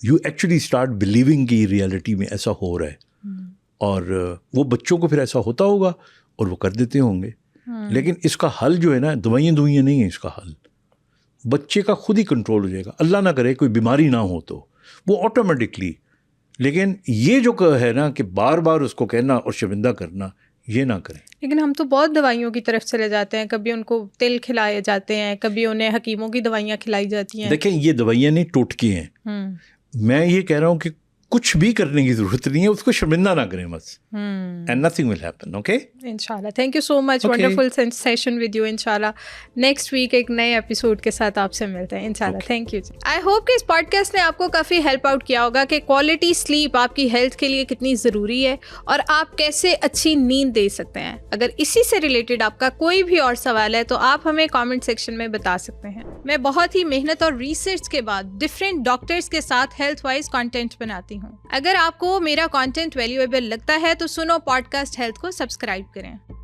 यू एक्चुअली स्टार्ट बिलीविंग कि रियलिटी में ऐसा हो रहा है, और वो बच्चों को फिर ऐसा होता होगा और वो कर देते होंगे। लेकिन इसका हल जो है ना, दवाइयाँ नहीं है इसका हल। बच्चे का खुद ही कंट्रोल हो जाएगा, अल्लाह ना करे कोई बीमारी ना हो तो वो ऑटोमेटिकली। लेकिन ये जो है ना कि बार बार उसको कहना और शर्मिंदा करना, ये ना करें। लेकिन हम तो बहुत दवाइयों की तरफ चले जाते हैं, कभी उनको तिल खिलाए जाते हैं, कभी उन्हें हकीमों की दवाइयाँ खिलाई जाती हैं। देखें, ये दवाइयाँ नहीं, टोटके हैं। मैं ये कह रहा हूँ कि कुछ भी करने की जरूरत नहीं है, उसको शर्मिंदा ना करें बस, and nothing will happen. Okay, इंशाल्लाह। Thank you so much, wonderful session with you. इंशाल्लाह नेक्स्ट वीक एक नए एपिसोड के साथ आपसे मिलते हैं इंशाल्लाह। Thank you. आई होप कि इस पॉडकास्ट ने आपको काफ़ी हेल्प आउट किया होगा कि क्वालिटी स्लीप आपकी हेल्थ के लिए कितनी ज़रूरी है और आप कैसे अच्छी नींद दे सकते हैं। अगर इसी से रिलेटेड आपका कोई भी और सवाल है तो आप हमें कॉमेंट सेक्शन में बता सकते हैं। मैं बहुत ही मेहनत और रिसर्च के बाद डिफरेंट डॉक्टर्स के साथ हेल्थ वाइज कॉन्टेंट बनाती हूँ। अगर आपको मेरा कंटेंट वैल्यूएबल लगता है तो सुनो पॉडकास्ट हेल्थ को सब्सक्राइब करें।